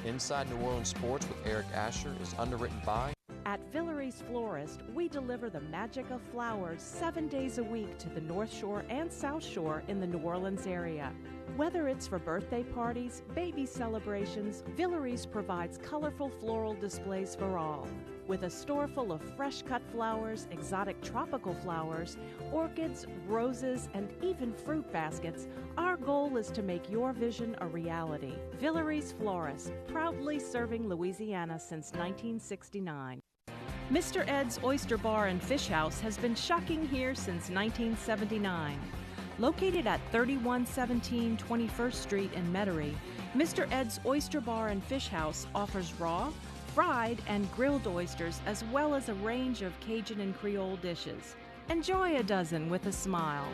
Inside New Orleans Sports with Eric Asher is underwritten by... At Villeries Florist, we deliver the magic of flowers 7 days a week to the North Shore and South Shore in the New Orleans area. Whether it's for birthday parties, baby celebrations, Villeries provides colorful floral displays for all. With a store full of fresh-cut flowers, exotic tropical flowers, orchids, roses, and even fruit baskets, our goal is to make your vision a reality. Villeries Florist, proudly serving Louisiana since 1969. Mr. Ed's Oyster Bar and Fish House has been shucking here since 1979. Located at 3117 21st Street in Metairie, Mr. Ed's Oyster Bar and Fish House offers raw, fried, and grilled oysters, as well as a range of Cajun and Creole dishes. Enjoy a dozen with a smile.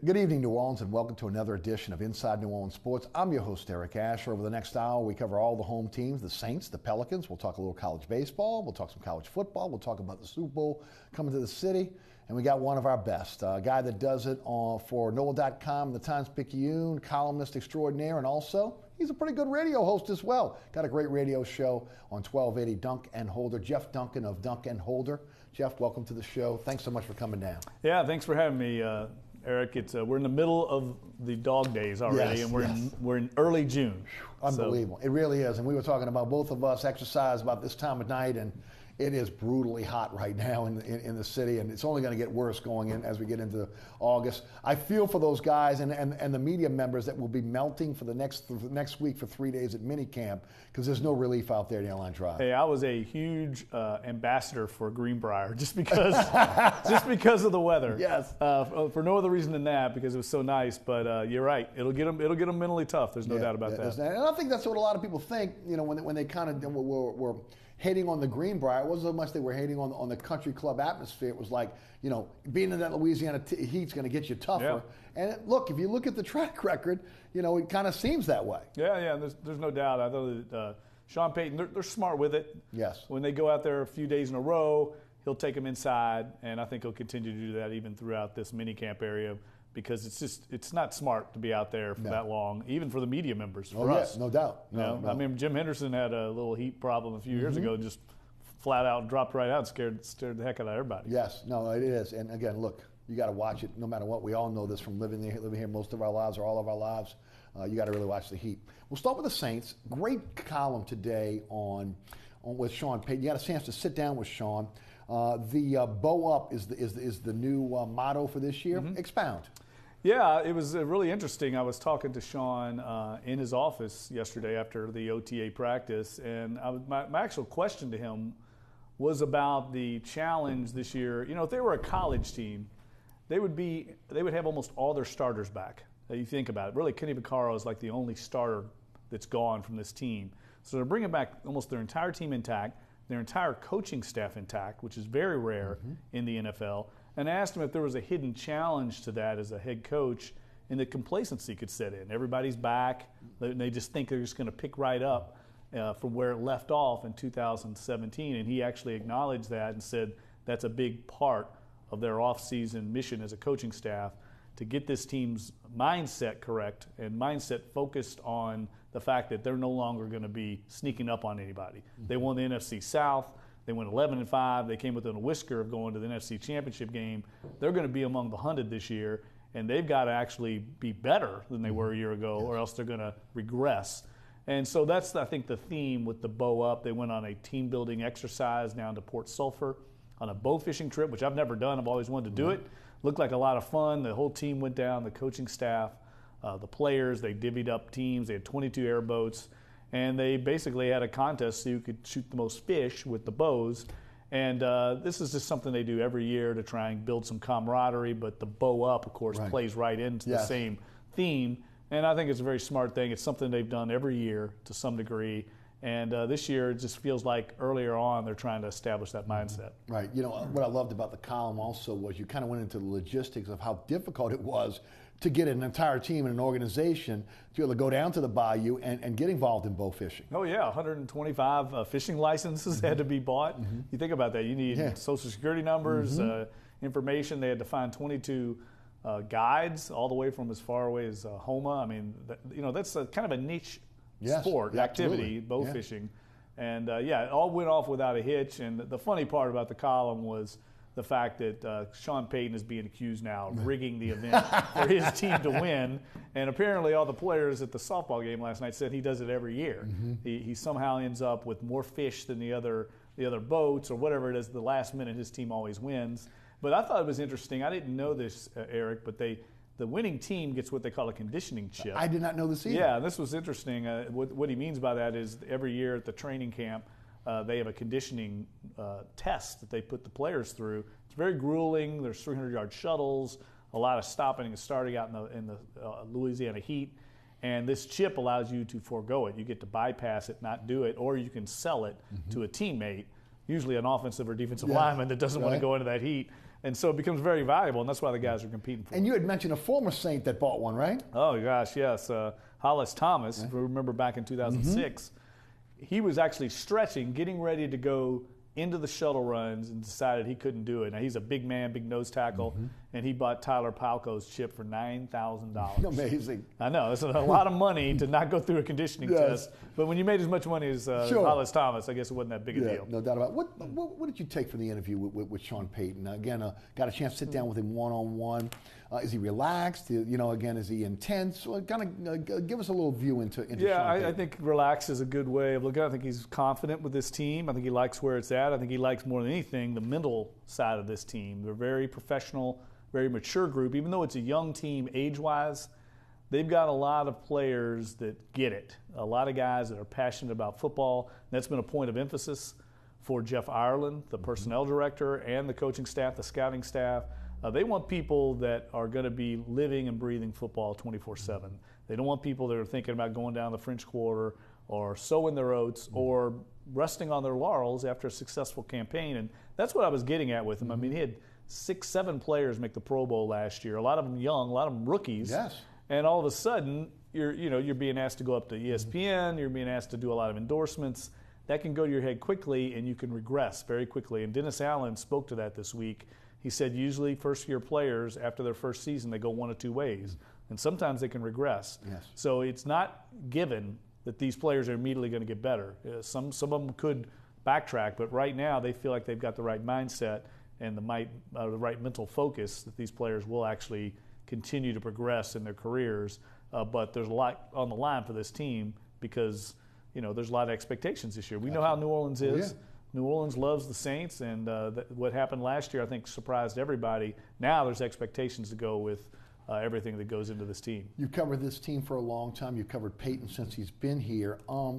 Good evening, New Orleans, and welcome to another edition of Inside New Orleans Sports. I'm your host, Eric Asher. Over the next hour, we cover all the home teams, the Saints, the Pelicans. We'll talk a little college baseball. We'll talk some college football. We'll talk about the Super Bowl coming to the city. And we got one of our best, a guy that does it for NOLA.com, the Times-Picayune, columnist extraordinaire, and also he's a pretty good radio host as well. Got a great radio show on 1280 Dunk and Holder. Jeff Duncan of Dunk and Holder. Jeff, welcome to the show. Thanks so much for coming down. Yeah, thanks for having me, Eric. We're in the middle of the dog days already, yes, and we're in early June. Unbelievable. So. It really is. And we were talking about both of us exercise about this time of night, and it is brutally hot right now in the city, and it's only going to get worse going in as we get into August. I feel for those guys and the media members that will be melting for the next week for 3 days at minicamp, because there's no relief out there in the Airline Drive. Hey, I was a huge ambassador for Greenbrier just because of the weather. Yes. For no other reason than that, because it was so nice. But you're right. It'll get them mentally tough. There's no doubt about that. And I think that's what a lot of people think. You know, when they kind of were hating on the Greenbrier. It wasn't so much they were hating on the country club atmosphere. It was like, you know, being in that Louisiana heat's going to get you tougher. Yeah. And look, if you look at the track record, you know, it kind of seems that way. Yeah. There's no doubt. I know that Sean Payton, they're smart with it. Yes. When they go out there a few days in a row, he'll take them inside, and I think he'll continue to do that even throughout this mini camp area, because it's not smart to be out there for that long, even for the media members, for us. No doubt. No. I mean, Jim Henderson had a little heat problem a few years ago and just flat out dropped right out and scared the heck out of everybody. Yes, no, it is. And again, look, you got to watch it no matter what. We all know this from living here most of our lives or all of our lives. You got to really watch the heat. We'll start with the Saints. Great column today on with Sean Payton. You got a chance to sit down with Sean. The bow up is the new motto for this year. Expound. Yeah, it was really interesting. I was talking to Sean in his office yesterday after the OTA practice, and my actual question to him was about the challenge this year. You know, if they were a college team, they would have almost all their starters back. You think about it. Really, Kenny Vaccaro is like the only starter that's gone from this team. So they're bringing back almost their entire team intact, their entire coaching staff intact, which is very rare in the NFL. And I asked him if there was a hidden challenge to that as a head coach, and that complacency could set in. Everybody's back. They just think they're just going to pick right up from where it left off in 2017. And he actually acknowledged that and said that's a big part of their offseason mission as a coaching staff, to get this team's mindset correct and mindset focused on the fact that they're no longer going to be sneaking up on anybody. They won the NFC South. They went 11-5. They came within a whisker of going to the NFC Championship game. They're going to be among the 100 this year, and they've got to actually be better than they were a year ago, or else they're going to regress. And so that's, I think, the theme with the bow up. They went on a team-building exercise down to Port Sulphur on a bow fishing trip, which I've never done. I've always wanted to do it. Looked like a lot of fun. The whole team went down, the coaching staff, the players. They divvied up teams. They had 22 airboats. And they basically had a contest so you could shoot the most fish with the bows. And this is just something they do every year to try and build some camaraderie. But the bow up, of course, plays right into the same theme. And I think it's a very smart thing. It's something they've done every year to some degree. And this year, it just feels like earlier on they're trying to establish that mindset. Right. You know, what I loved about the column also was you kind of went into the logistics of how difficult it was to get an entire team and an organization to be able to go down to the bayou and get involved in bow fishing. Oh, yeah. 125 fishing licenses had to be bought. You think about that. You need Social Security numbers, information. They had to find 22 guides all the way from as far away as Homa. I mean, that's kind of a niche sport, activity, bow fishing. And, it all went off without a hitch. And the funny part about the column was the fact that Sean Payton is being accused now of rigging the event for his team to win. And apparently all the players at the softball game last night said he does it every year. He somehow ends up with more fish than the other boats or whatever it is. The last minute, his team always wins. But I thought it was interesting. I didn't know this, Eric, but the winning team gets what they call a conditioning chip. I did not know this either. Yeah, this was interesting. What he means by that is every year at the training camp, they have a conditioning test that they put the players through. It's very grueling. There's 300-yard shuttles, a lot of stopping and starting out in the Louisiana heat. And this chip allows you to forego it. You get to bypass it, not do it, or you can sell it to a teammate, usually an offensive or defensive lineman that doesn't want to go into that heat. And so it becomes very valuable, and that's why the guys are competing for it. And you had mentioned a former Saint that bought one, right? Oh, gosh, yes. Hollis Thomas, if you remember back in 2006, he was actually stretching, getting ready to go into the shuttle runs and decided he couldn't do it. Now, he's a big man, big nose tackle, and he bought Tyler Palco's chip for $9,000. Amazing. I know. That's a lot of money to not go through a conditioning test. But when you made as much money as Hollis Thomas, I guess it wasn't that big a deal. No doubt about it. What did you take from the interview with Sean Payton? Again, got a chance to sit down with him one-on-one. Is he relaxed? Again, is he intense? Kind of give us a little view into Sean Payton. I think relax is a good way of looking at it. I think he's confident with this team. I think he likes where it's at. I think he likes more than anything the mental side of this team. They're very professional, very mature group. Even though it's a young team age-wise, they've got a lot of players that get it. A lot of guys that are passionate about football. That's been a point of emphasis for Jeff Ireland, the personnel director, and the coaching staff, the scouting staff. They want people that are going to be living and breathing football 24/7. They don't want people that are thinking about going down the French Quarter or sowing their oats or resting on their laurels after a successful campaign. And that's what I was getting at with him. I mean, he had 6-7 players make the Pro Bowl last year, a lot of them young, a lot of them rookies. Yes. And all of a sudden, you're being asked to go up to ESPN, you're being asked to do a lot of endorsements. That can go to your head quickly, and you can regress very quickly. And Dennis Allen spoke to that this week. He said usually first-year players, after their first season, they go one of two ways. And sometimes they can regress. Yes. So it's not given that these players are immediately going to get better. Some of them could backtrack, but right now they feel like they've got the right mindset and the right mental focus that these players will actually continue to progress in their careers. But there's a lot on the line for this team because there's a lot of expectations this year. We know how New Orleans is. Yeah. New Orleans loves the Saints, and what happened last year I think surprised everybody. Now there's expectations to go with everything that goes into this team. You've covered this team for a long time. You've covered Payton since he's been here. Do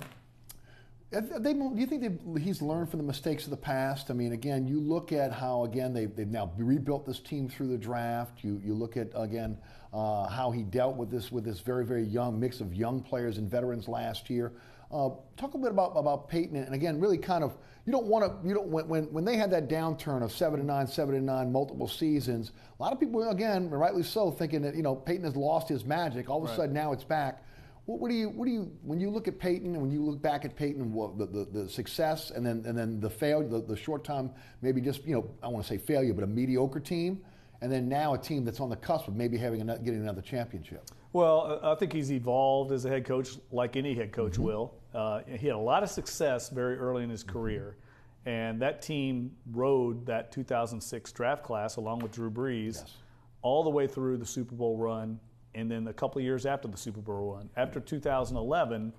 you think he's learned from the mistakes of the past? I mean, again, you look at how, again, they've now rebuilt this team through the draft. You look at, again, how he dealt with this very, very young mix of young players and veterans last year. Talk a bit about Payton, and again, really kind of, when they had that downturn of 7-9, multiple seasons, a lot of people, again, rightly so, thinking that, Payton has lost his magic. All of a sudden now it's back. What do you when you look at Payton and when you look back at Payton, the success and then the failure, the short time, maybe just, I don't want to say failure, but a mediocre team, and then now a team that's on the cusp of maybe getting another championship? Well, I think he's evolved as a head coach like any head coach will. He had a lot of success very early in his career, and that team rode that 2006 draft class along with Drew Brees all the way through the Super Bowl run, and then a couple of years after the Super Bowl run. After 2011,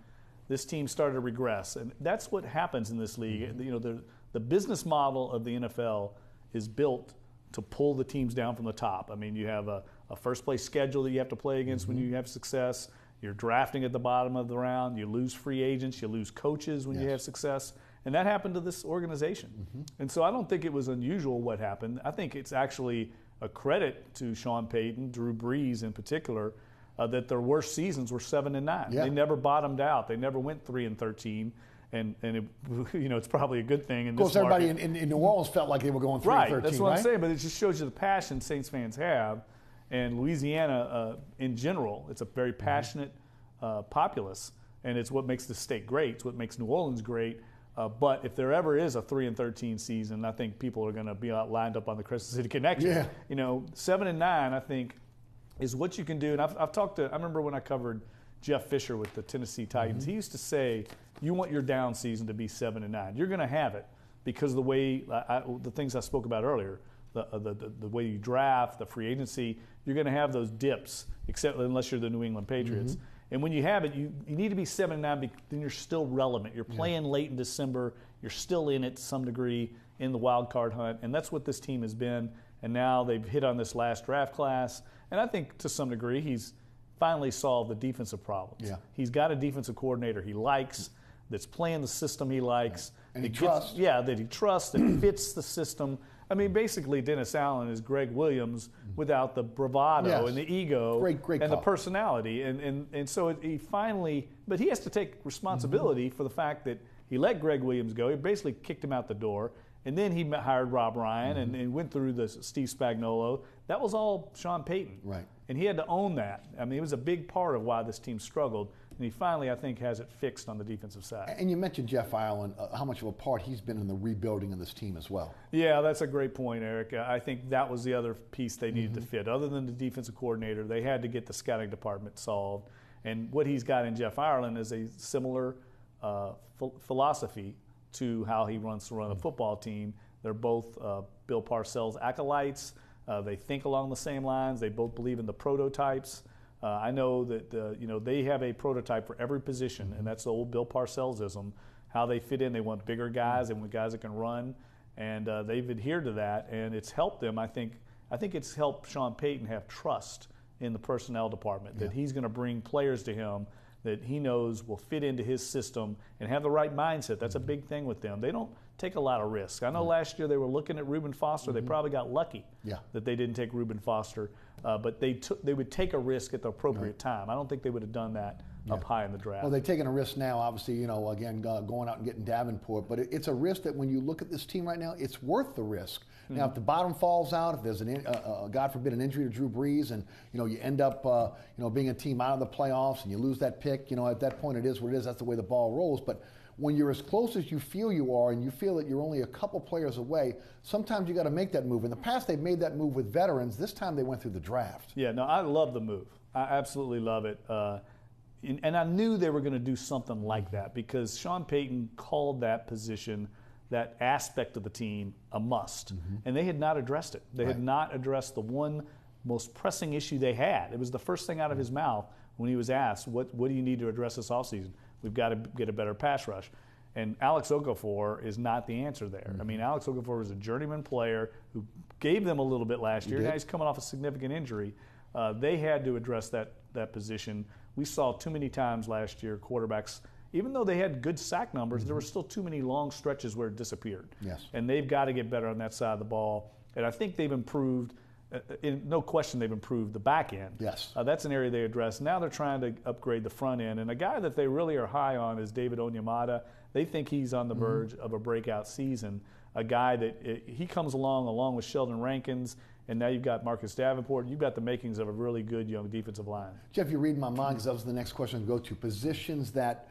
this team started to regress, and that's what happens in this league. The business model of the NFL is built to pull the teams down from the top. I mean, you have a first-place schedule that you have to play against when you have success. You're drafting at the bottom of the round. You lose free agents. You lose coaches when you have success. And that happened to this organization. And so I don't think it was unusual what happened. I think it's actually a credit to Sean Payton, Drew Brees in particular, that their worst seasons were 7-9. Yeah. They never bottomed out. They never went 3-13. And it, it's probably a good thing in this market. Of course, everybody in New Orleans felt like they were going 3-13, right? That's what right? I'm saying. But it just shows you the passion Saints fans have. And Louisiana, in general, it's a very passionate populace. And it's what makes the state great. It's what makes New Orleans great. But if there ever is a 3-13 season, I think people are going to be lined up on the Crescent City Connection. Yeah. 7-9, I think, is what you can do. And I've talked to, I remember when I covered Jeff Fisher with the Tennessee Titans, he used to say, you want your down season to be 7-9. You're going to have it because of the way, the things I spoke about earlier, the way you draft, the free agency, you're going to have those dips, except unless you're the New England Patriots. And when you have it, you need to be 7-9 then you're still relevant. You're playing late in December. You're still in it to some degree in the wild card hunt. And that's what this team has been. And now they've hit on this last draft class. And I think to some degree he's finally solved the defensive problems. Yeah. He's got a defensive coordinator he likes, that's playing the system he likes. And he trusts. That he trusts, that fits the system. I mean, basically, Dennis Allen is Greg Williams without the bravado and the ego great and the call. personality. And so he finally, but he has to take responsibility for the fact that he let Greg Williams go. He basically kicked him out the door. And then he hired Rob Ryan and went through the Steve Spagnuolo. That was all Sean Payton. Right. And he had to own that. I mean, it was a big part of why this team struggled. And he finally, I think, has it fixed on the defensive side. And you mentioned Jeff Ireland, how much of a part he's been in the rebuilding of this team as well. Yeah, that's a great point, Eric. I think that was the other piece they needed to fit. Other than the defensive coordinator, they had to get the scouting department solved. And what he's got in Jeff Ireland is a similar philosophy to how he wants to run a football team. They're both Bill Parcells acolytes. They think along the same lines. They both believe in the prototypes. I know that they have a prototype for every position, and that's the old Bill Parcellsism. How they fit in, they want bigger guys, they want guys that can run, and they've adhered to that, and it's helped them. I think it's helped Sean Payton have trust in the personnel department, that he's going to bring players to him that he knows will fit into his system and have the right mindset. That's a big thing with them. They don't take a lot of risks. I know last year they were looking at Reuben Foster. They probably got lucky that they didn't take Reuben Foster, but they would take a risk at the appropriate time. I don't think they would have done that up high in the draft. Well, they've taken a risk now, obviously, again, going out and getting Davenport, but it's a risk that when you look at this team right now, it's worth the risk. Now, if the bottom falls out, if there's God forbid, an injury to Drew Brees, and you end up being a team out of the playoffs and you lose that pick, at that point it is what it is. That's the way the ball rolls. But when you're as close as you feel you are, and you feel that you're only a couple players away, sometimes you got to make that move. In the past, they've made that move with veterans. This time, they went through the draft. Yeah, no, I love the move. I absolutely love it. And I knew they were going to do something like that because Sean Payton called that position, that aspect of the team, a must. And they had not addressed it. They had not addressed the one most pressing issue they had. It was the first thing out of his mouth when he was asked, what do you need to address this offseason? We've got to get a better pass rush. And Alex Okafor is not the answer there. I mean, Alex Okafor was a journeyman player who gave them a little bit last year. Now he's coming off a significant injury. They had to address that position. We saw too many times last year quarterbacks, even though they had good sack numbers, there were still too many long stretches where it disappeared. Yes. And they've got to get better on that side of the ball. And I think they've improved. No question they've improved the back end. Yes. That's an area they address. Now they're trying to upgrade the front end. And a guy that they really are high on is David Onyemata. They think he's on the verge of a breakout season. A guy that he comes along with Sheldon Rankins, and now you've got Marcus Davenport. You've got the makings of a really good young defensive line. Jeff, you're reading my mind because that was the next question to go to. Positions that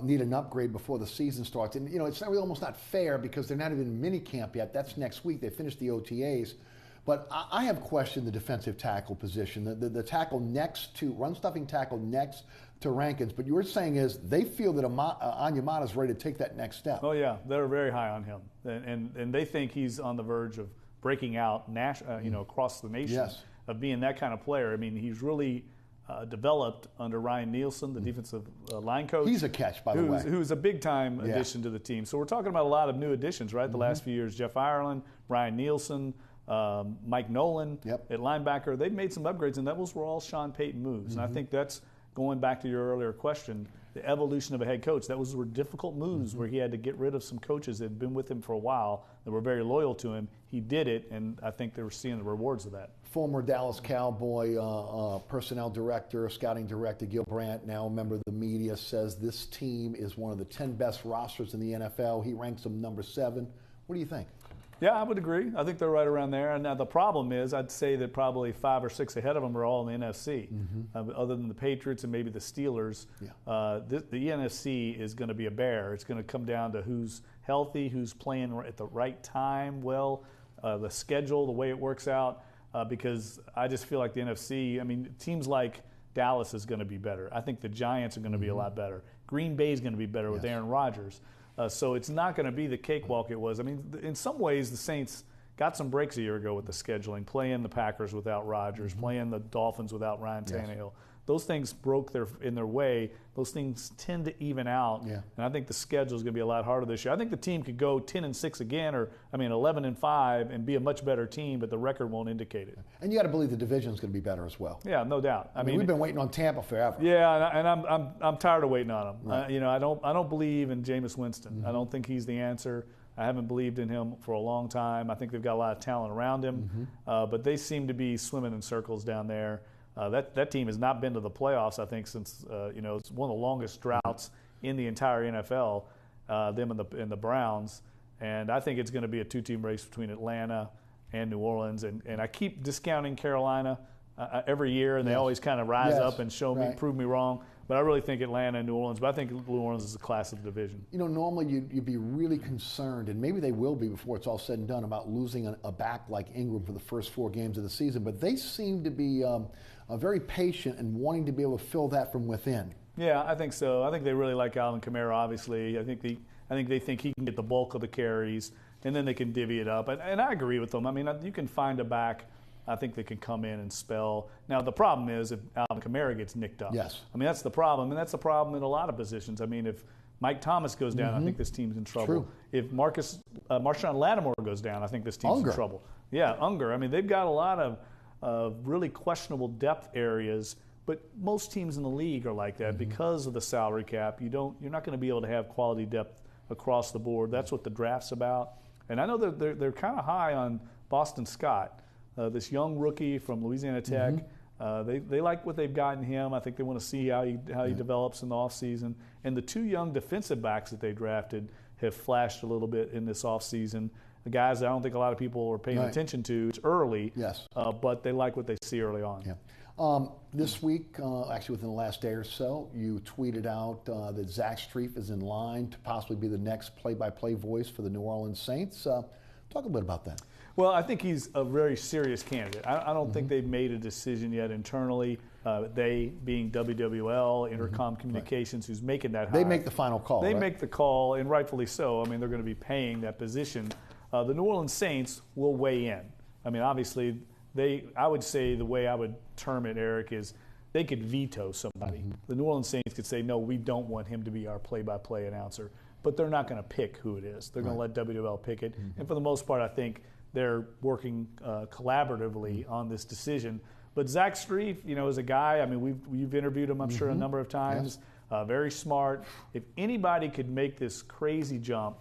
need an upgrade before the season starts. And, it's not really almost not fair because they're not even in mini camp yet. That's next week. They finished the OTAs. But I have questioned the defensive tackle position, the tackle next to, run-stuffing tackle next to Rankins. But you're saying is they feel that Onyemata is ready to take that next step. Oh, yeah. They're very high on him. And they think he's on the verge of breaking out across the nation of being that kind of player. I mean, he's really developed under Ryan Nielsen, the defensive line coach. He's a catch, by the way. Who's a big-time addition to the team. So we're talking about a lot of new additions, right? The last few years, Jeff Ireland, Ryan Nielsen, Mike Nolan at linebacker. They've made some upgrades, and those were all Sean Payton moves. And I think that's going back to your earlier question, the evolution of a head coach. Were difficult moves where he had to get rid of some coaches that had been with him for a while that were very loyal to him. He did it, and I think they were seeing the rewards of that. Former Dallas Cowboy personnel director, scouting director Gil Brandt, now a member of the media, says this team is one of the 10 best rosters in the NFL. He ranks them number 7. What do you think? Yeah, I would agree. I think they're right around there. And now the problem is, I'd say that probably 5 or 6 ahead of them are all in the NFC, other than the Patriots and maybe the Steelers. Yeah. The NFC is going to be a bear. It's going to come down to who's healthy, who's playing at the right time, the schedule, the way it works out. Because I just feel like the NFC, I mean, teams like Dallas is going to be better. I think the Giants are going to be a lot better. Green Bay is going to be better with Aaron Rodgers. So it's not going to be the cakewalk it was. I mean, in some ways, the Saints got some breaks a year ago with the scheduling, playing the Packers without Rodgers, playing the Dolphins without Ryan Tannehill. Those things broke in their way. Those things tend to even out. Yeah. And I think the schedule is going to be a lot harder this year. I think the team could go 10-6 again, 11-5, and be a much better team, but the record won't indicate it. And you got to believe the division is going to be better as well. Yeah, no doubt. I mean, we've been waiting on Tampa forever. Yeah, and I'm tired of waiting on them. Right. I don't believe in Jameis Winston. I don't think he's the answer. I haven't believed in him for a long time. I think they've got a lot of talent around him, but they seem to be swimming in circles down there. That team has not been to the playoffs, I think, since it's one of the longest droughts in the entire NFL. Them and the Browns, and I think it's going to be a 2-team race between Atlanta and New Orleans. And I keep discounting Carolina every year, and they always kind of rise up and prove me wrong. But I really think Atlanta and New Orleans. But I think New Orleans is a class of division. Normally you'd be really concerned, and maybe they will be before it's all said and done, about losing a back like Ingram for the first 4 games of the season. But they seem to be very patient and wanting to be able to fill that from within. Yeah, I think so. I think they really like Alvin Kamara, obviously. I think they think he can get the bulk of the carries, and then they can divvy it up. And I agree with them. I mean, you can find a back, I think, that can come in and spell. Now, the problem is if Alvin Kamara gets nicked up. Yes. I mean, that's the problem, and that's the problem in a lot of positions. I mean, if Mike Thomas goes down, I think this team's in trouble. True. If Marshawn Lattimore goes down, I think this team's in trouble. Yeah, Unger. I mean, they've got a lot of really questionable depth areas, but most teams in the league are like that because of the salary cap. You're not going to be able to have quality depth across the board. That's what the draft's about. And I know they're kind of high on Boston Scott, this young rookie from Louisiana Tech. They like what they've got in him. I think they want to see how he develops in the offseason. And the 2 young defensive backs that they drafted have flashed a little bit in this offseason. The guys that I don't think a lot of people are paying attention to. It's early, but they like what they see early on. Yeah. This week, actually within the last day or so, you tweeted out that Zach Strief is in line to possibly be the next play-by-play voice for the New Orleans Saints. Talk a little bit about that. Well, I think he's a very serious candidate. I don't think they've made a decision yet internally. They being WWL, Intercom Communications, who's making that hire. They make the final call, They make the call, and rightfully so. I mean, they're going to be paying that position. The New Orleans Saints will weigh in. I mean, obviously, I would say the way I would term it, Eric, is they could veto somebody. The New Orleans Saints could say, no, we don't want him to be our play-by-play announcer. But they're not going to pick who it is. They're going to let WWL pick it. And for the most part, I think they're working collaboratively on this decision. But Zach Strief, is a guy, I mean, you've interviewed him, I'm sure, a number of times. Very smart. If anybody could make this crazy jump,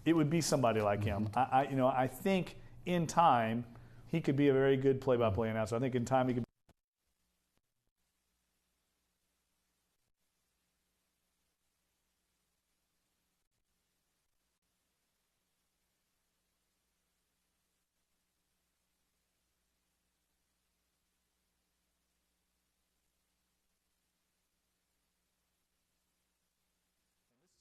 it would be somebody like him. I think in time he could be a very good play-by-play announcer. I think in time he could.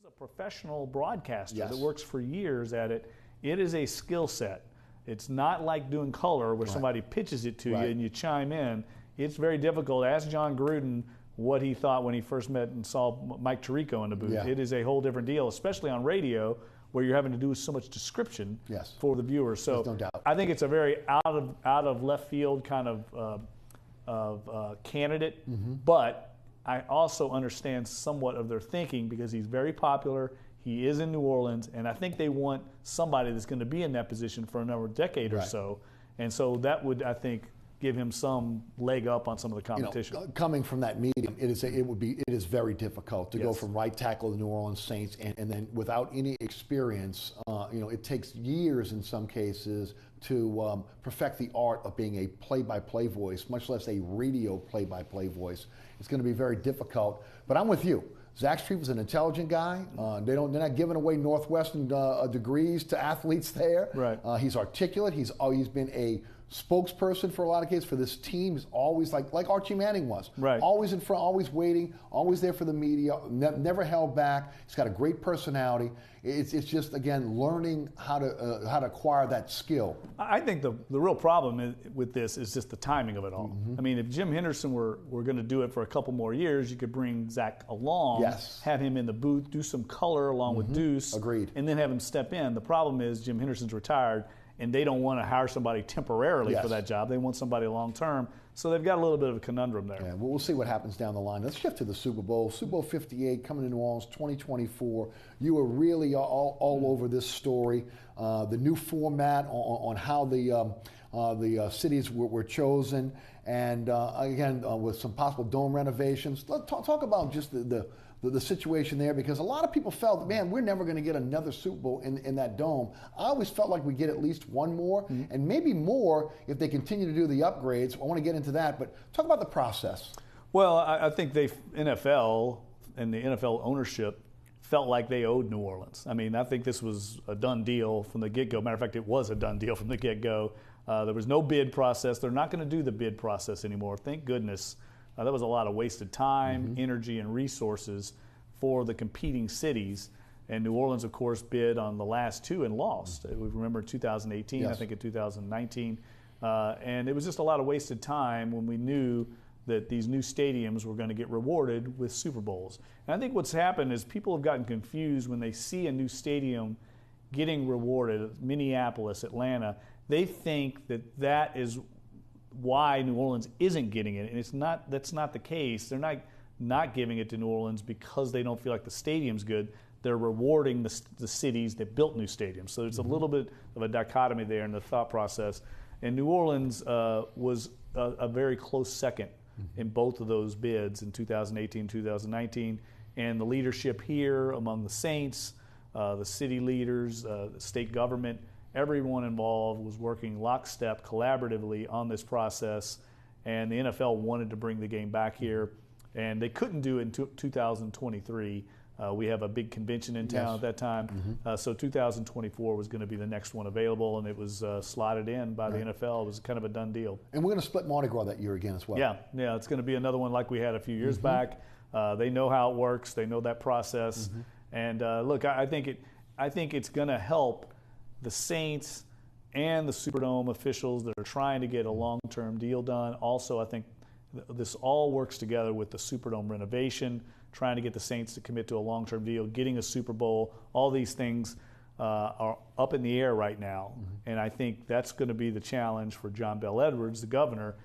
A professional broadcaster that works for years at it. It is a skill set. It's not like doing color where somebody pitches it to you and you chime in. It's very difficult. Ask John Gruden what he thought when he first met and saw Mike Tirico in the booth. It is a whole different deal, especially on radio where you're having to do so much description for the viewer. So no doubt. I think it's a very out of left field kind of candidate, but I also understand somewhat of their thinking because he's very popular. He is in New Orleans, and I think they want somebody that's going to be in that position for another decade or so. And so that would, I think, give him some leg up on some of the competition. Coming from that medium, it is very difficult to go Yes. from right tackle of the New Orleans Saints, and then without any experience, it takes years in some cases to perfect the art of being a play-by-play voice, much less a radio play-by-play voice. It's going to be very difficult. But I'm with you. Zach Street was an intelligent guy. They're not giving away Northwestern degrees to athletes there. Right. He's articulate. He's been a spokesperson for a lot of kids for this team. He's always like Archie Manning was. Right. Always in front, always waiting, always there for the media, never held back. He's got a great personality. It's just, again, learning how to acquire that skill. I think the real problem with this is just the timing of it all. I mean, if Jim Henderson were going to do it for a couple more years, you could bring Zach along, Yes. have him in the booth, do some color along with Deuce. Agreed. And then have him step in. The problem is Jim Henderson's retired, and they don't want to hire somebody temporarily Yes. for that job. They want somebody long term. So they've got a little bit of a conundrum there. Yeah, well, we'll see what happens down the line. Let's shift to the Super Bowl. Super Bowl 58 coming to New Orleans 2024. You were really all over this story. The new format on how the cities were chosen, and again with some possible dome renovations. Let's talk about just the situation there, because a lot of people felt, man, we're never going to get another Super Bowl in that dome. I always felt like we get at least one more, and maybe more if they continue to do the upgrades. I want to get into that, but talk about the process. Well, I think NFL and the NFL ownership felt like they owed New Orleans. I mean, I think this was a done deal from the get-go. Matter of fact, it was a done deal from the get-go. There was no bid process. They're not going to do the bid process anymore. Thank goodness. That was a lot of wasted time, energy, and resources for the competing cities. And New Orleans, of course, bid on the last two and lost. We remember 2018, Yes. I think in 2019. And it was just a lot of wasted time when we knew that these new stadiums were going to get rewarded with Super Bowls. And I think what's happened is people have gotten confused when they see a new stadium getting rewarded, Minneapolis, Atlanta. They think that is why New Orleans isn't getting it, and that's not the case. They're not giving it to New Orleans because they don't feel like the stadium's good. They're rewarding the cities that built new stadiums. So there's a little bit of a dichotomy there in the thought process. And New Orleans was a very close second in both of those bids in 2018, 2019. And the leadership here among the Saints, the city leaders, the state government, everyone involved was working lockstep, collaboratively on this process, and the NFL wanted to bring the game back here, and they couldn't do it in 2023. We have a big convention in town at that time, so 2024 was going to be the next one available, and it was slotted in by the NFL. It was kind of a done deal. And we're going to split Mardi Gras that year again as well. Yeah, it's going to be another one like we had a few years back. They know how it works. They know that process, and look, I think it's going to help the Saints and the Superdome officials that are trying to get a long-term deal done. Also, I think this all works together with the Superdome renovation, trying to get the Saints to commit to a long-term deal, getting a Super Bowl. All these things are up in the air right now, and I think that's going to be the challenge for John Bel Edwards, the governor,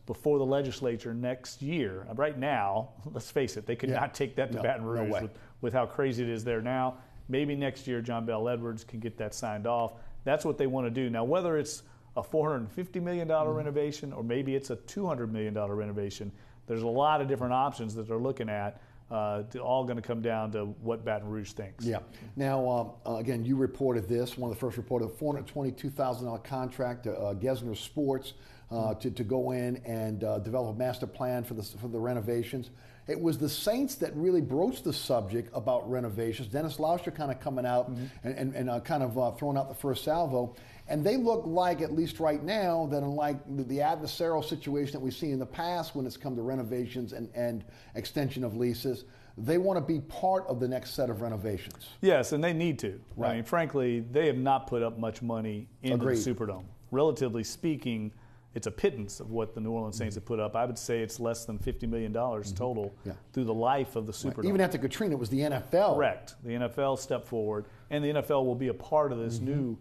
before the legislature next year. Right now, let's face it, they could not take that to Baton Rouge with how crazy it is there now. Maybe next year John Bel Edwards can get that signed off. That's what they want to do. Now, whether it's a $450 million renovation or maybe it's a $200 million renovation, there's a lot of different options that they're looking at. All going to come down to what Baton Rouge thinks. Yeah. Now, again, you reported this, one of the first reported, a $422,000 contract to Gesner Sports to go in and develop a master plan for the renovations. It was the Saints that really broached the subject about renovations. Dennis Lauscher kind of coming out and kind of throwing out the first salvo. And they look like, at least right now, that unlike the adversarial situation that we've seen in the past when it's come to renovations and extension of leases, they want to be part of the next set of renovations. Yes, and they need to. Right. I mean, frankly, they have not put up much money into the Superdome. Relatively speaking, it's a pittance of what the New Orleans Saints have put up. I would say it's less than $50 million total through the life of the Superdome. Even after Katrina, it was the NFL. Correct. The NFL stepped forward, and the NFL will be a part of this new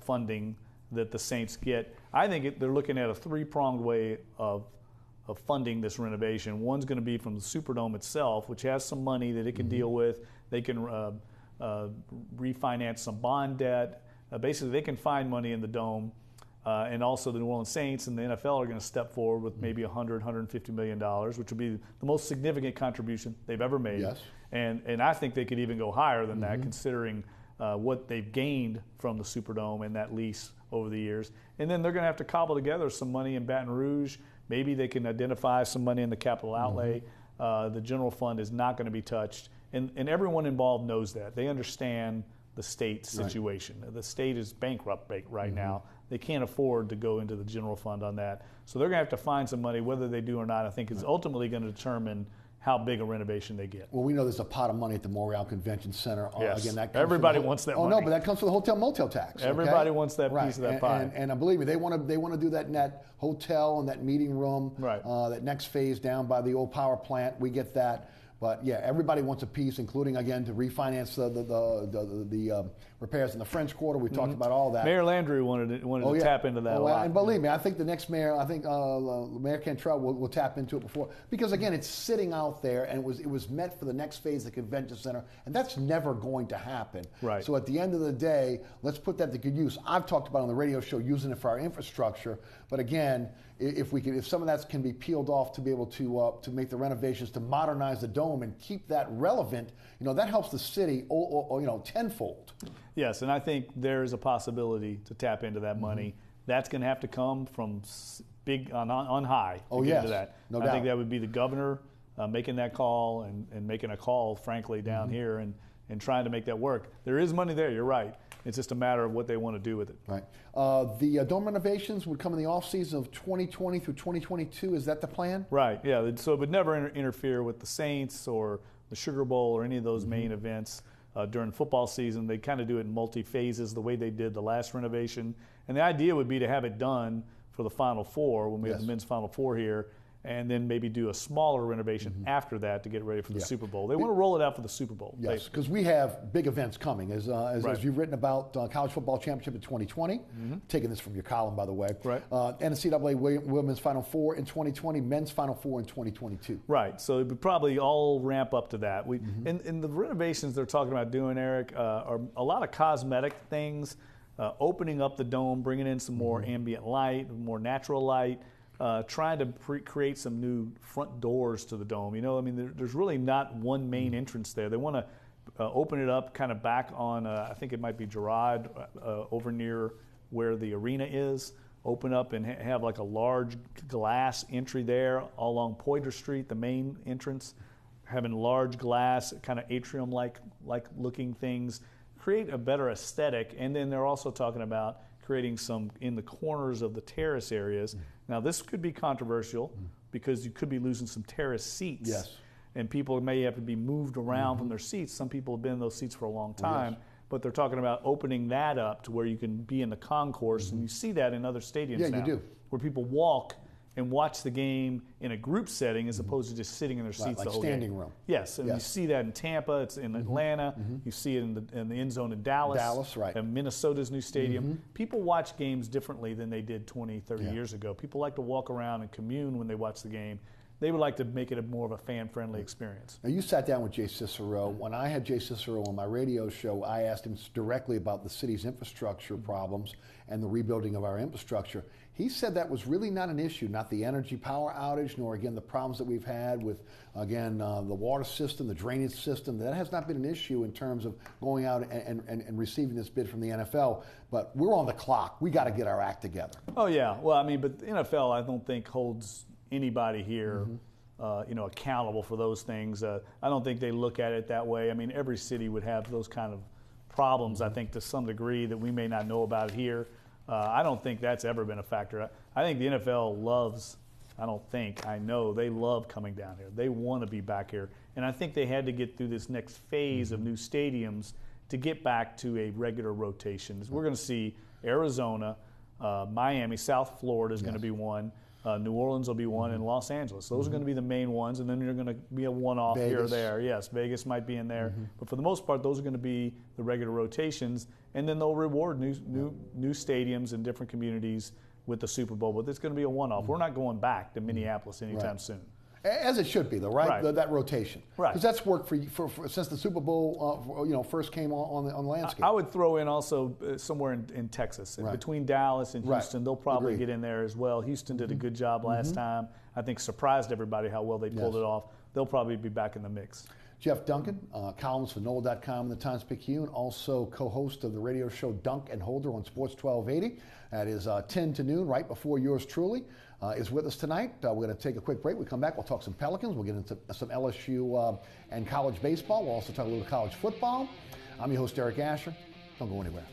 funding that the Saints get. I think they're looking at a three-pronged way of funding this renovation. One's going to be from the Superdome itself, which has some money that it can deal with. They can refinance some bond debt. Basically, they can find money in the Dome. and also the New Orleans Saints and the NFL are going to step forward with maybe $150 million, which would be the most significant contribution they've ever made. Yes. And I think they could even go higher than that, considering what they've gained from the Superdome and that lease over the years. And then they're going to have to cobble together some money in Baton Rouge. Maybe they can identify some money in the capital outlay. The general fund is not going to be touched. And everyone involved knows that. They understand the state situation. Right. The state is bankrupt right now. They can't afford to go into the general fund on that. So they're going to have to find some money. Whether they do or not, I think is ultimately going to determine how big a renovation they get. Well, we know there's a pot of money at the Montreal Convention Center. Yes. Again, that everybody wants that money. Oh, no, but that comes from the hotel motel tax. Everybody wants that right. piece of that pie. And believe me, they want to do that in that hotel and that meeting room. Right. That next phase down by the old power plant. We get that. But yeah, everybody wants a piece, including again to refinance the repairs in the French Quarter. We've talked about all that. Mayor Landry wanted to tap into that a lot. And believe me, I think the next mayor, Mayor Cantrell will tap into it before, because again, it's sitting out there, and it was meant for the next phase of the convention center, and that's never going to happen. Right. So at the end of the day, let's put that to good use. I've talked about on the radio show using it for our infrastructure, but again, if some of that can be peeled off to be able to make the renovations to modernize the dome and keep that relevant, that helps the city tenfold. Yes, and I think there is a possibility to tap into that money. That's going to have to come from big on high. To get into that. No I doubt. think that would be the governor making that call and making a call, frankly, down here and trying to make that work. There is money there. You're right. It's just a matter of what they want to do with it. Right. The dome renovations would come in the off season of 2020 through 2022. Is that the plan? Right. Yeah. So it would never interfere with the Saints or the Sugar Bowl or any of those main events during football season. They kind of do it in multi-phases the way they did the last renovation. And the idea would be to have it done for the Final Four when we have the men's Final Four here, and then maybe do a smaller renovation after that to get ready for the Super Bowl. They want to roll it out for the Super Bowl. Yes, because we have big events coming. As you've written about College Football Championship in 2020, taking this from your column, by the way. Right. NCAA Women's Final Four in 2020, Men's Final Four in 2022. Right. So it would probably all ramp up to that. And the renovations they're talking about doing, Eric, are a lot of cosmetic things, opening up the dome, bringing in some more ambient light, more natural light. Trying to create some new front doors to the dome. There's really not one main entrance there. They want to open it up kind of back on, I think it might be Girard, over near where the arena is. Open up and have like a large glass entry there all along Poydras Street, the main entrance. Having large glass, kind of atrium-like looking things. Create a better aesthetic. And then they're also talking about creating some in the corners of the terrace areas. Now, this could be controversial because you could be losing some terrace seats. Yes. And people may have to be moved around from their seats. Some people have been in those seats for a long time. But they're talking about opening that up to where you can be in the concourse. And you see that in other stadiums now. Yeah, you do. Where people walk and watch the game in a group setting as opposed to just sitting in their seats like the whole standing game. room. Yes, and you see that in Tampa, it's in Atlanta, you see it in the end zone in Dallas. Dallas, right. And Minnesota's new stadium. People watch games differently than they did 20, 30 years ago. People like to walk around and commune when they watch the game. They would like to make it more of a fan-friendly experience. Now, you sat down with Jay Cicero. When I had Jay Cicero on my radio show, I asked him directly about the city's infrastructure problems and the rebuilding of our infrastructure. He said that was really not an issue, not the energy power outage, nor, again, the problems that we've had with, again, the water system, the drainage system. That has not been an issue in terms of going out and receiving this bid from the NFL. But we're on the clock. We got to get our act together. Oh, yeah. Well, but the NFL, I don't think, holds anybody here accountable for those things. I don't think they look at it that way. Every city would have those kind of problems, I think, to some degree that we may not know about here. I don't think that's ever been a factor. I think the NFL I know they love coming down here. They want to be back here. And I think they had to get through this next phase of new stadiums to get back to a regular rotation. We're going to see Arizona, Miami, South Florida is going to be one. New Orleans will be one, and Los Angeles. Those are going to be the main ones, and then you're going to be a one-off here or there. Yes, Vegas might be in there, but for the most part, those are going to be the regular rotations, and then they'll reward new stadiums in different communities with the Super Bowl. But it's going to be a one-off. We're not going back to Minneapolis anytime soon. As it should be, though, right? Right. That rotation, right? Because that's worked for since the Super Bowl, first came on the landscape. I would throw in also somewhere in Texas, right. Between Dallas and Houston. Right. They'll probably get in there as well. Houston did a good job last time. I think surprised everybody how well they pulled it off. They'll probably be back in the mix. Jeff Duncan, columnist for NOLA.com and the Times-Picayune, also co-host of the radio show Dunk and Holder on Sports 1280. That is 10 to noon, right before yours truly, is with us tonight. We're going to take a quick break. We come back, we'll talk some Pelicans. We'll get into some LSU and college baseball. We'll also talk a little college football. I'm your host, Eric Asher. Don't go anywhere.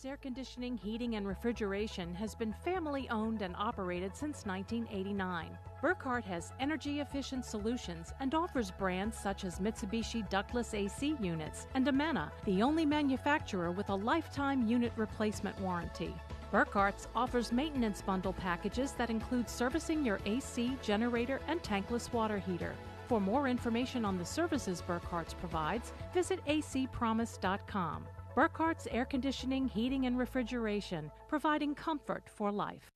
Air conditioning, heating, and refrigeration has been family-owned and operated since 1989. Burkhardt has energy-efficient solutions and offers brands such as Mitsubishi ductless AC units and Amana, the only manufacturer with a lifetime unit replacement warranty. Burkhardt's offers maintenance bundle packages that include servicing your AC, generator, and tankless water heater. For more information on the services Burkhardt's provides, visit acpromise.com. Burkhardt's Air Conditioning, Heating, and Refrigeration, providing comfort for life.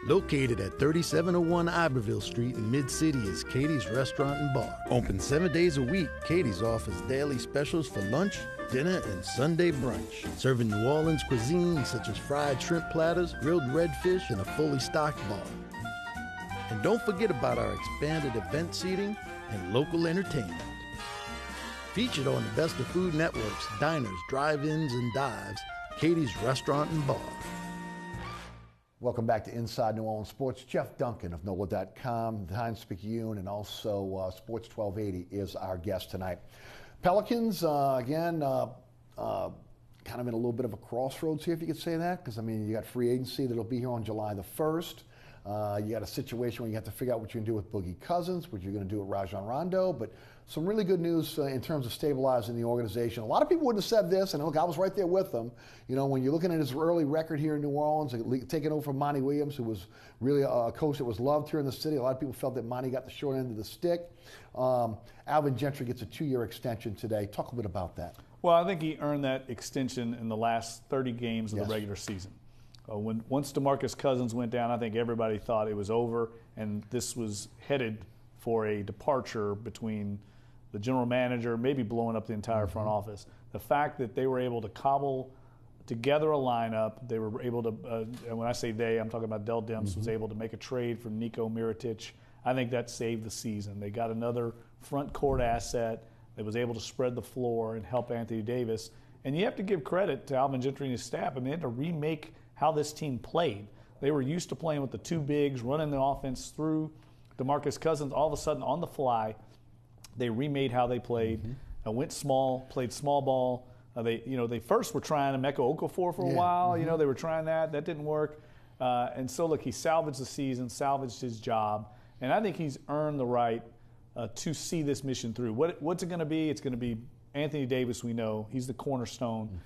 Located at 3701 Iberville Street in Mid-City is Katie's Restaurant and Bar. Open 7 days a week, Katie's offers daily specials for lunch, dinner, and Sunday brunch. Serving New Orleans cuisine such as fried shrimp platters, grilled redfish, and a fully stocked bar. And don't forget about our expanded event seating and local entertainment. Featured on the Best of Food Network's diners, drive-ins, and dives, Katie's Restaurant and Bar. Welcome back to Inside New Orleans Sports. Jeff Duncan of NOLA.com, the Times-Picayune, and also Sports 1280 is our guest tonight. Pelicans, again, kind of in a little bit of a crossroads here, if you could say that, because, I mean, you got free agency that'll be here on July the 1st. You got a situation where you have to figure out what you're going to do with Boogie Cousins, what you're going to do with Rajon Rondo, but some really good news in terms of stabilizing the organization. A lot of people wouldn't have said this, and look, I was right there with them. You know, when you're looking at his early record here in New Orleans, taking over from Monty Williams, who was really a coach that was loved here in the city. A lot of people felt that Monty got the short end of the stick. Alvin Gentry gets a 2-year extension today. Talk a bit about that. Well, I think he earned that extension in the last 30 games of the regular season. Once DeMarcus Cousins went down, I think everybody thought it was over, and this was headed for a departure between the general manager, maybe blowing up the entire front office. The fact that they were able to cobble together a lineup, they were able to, and when I say they, I'm talking about Dell Demps, was able to make a trade for Nico Mirotic. I think that saved the season. They got another front court asset that was able to spread the floor and help Anthony Davis. And you have to give credit to Alvin Gentry and his staff. I mean, they had to remake how this team played. They were used to playing with the two bigs, running the offense through DeMarcus Cousins. All of a sudden, on the fly, they remade how they played, went small, played small ball. They first were trying Emeka Okafor for a while. You know, they were trying that. That didn't work. And so, look, he salvaged the season, salvaged his job. And I think he's earned the right to see this mission through. What's it going to be? It's going to be Anthony Davis, we know. He's the cornerstone.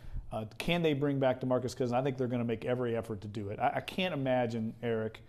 Can they bring back DeMarcus Cousins? I think they're going to make every effort to do it. I can't imagine, Eric,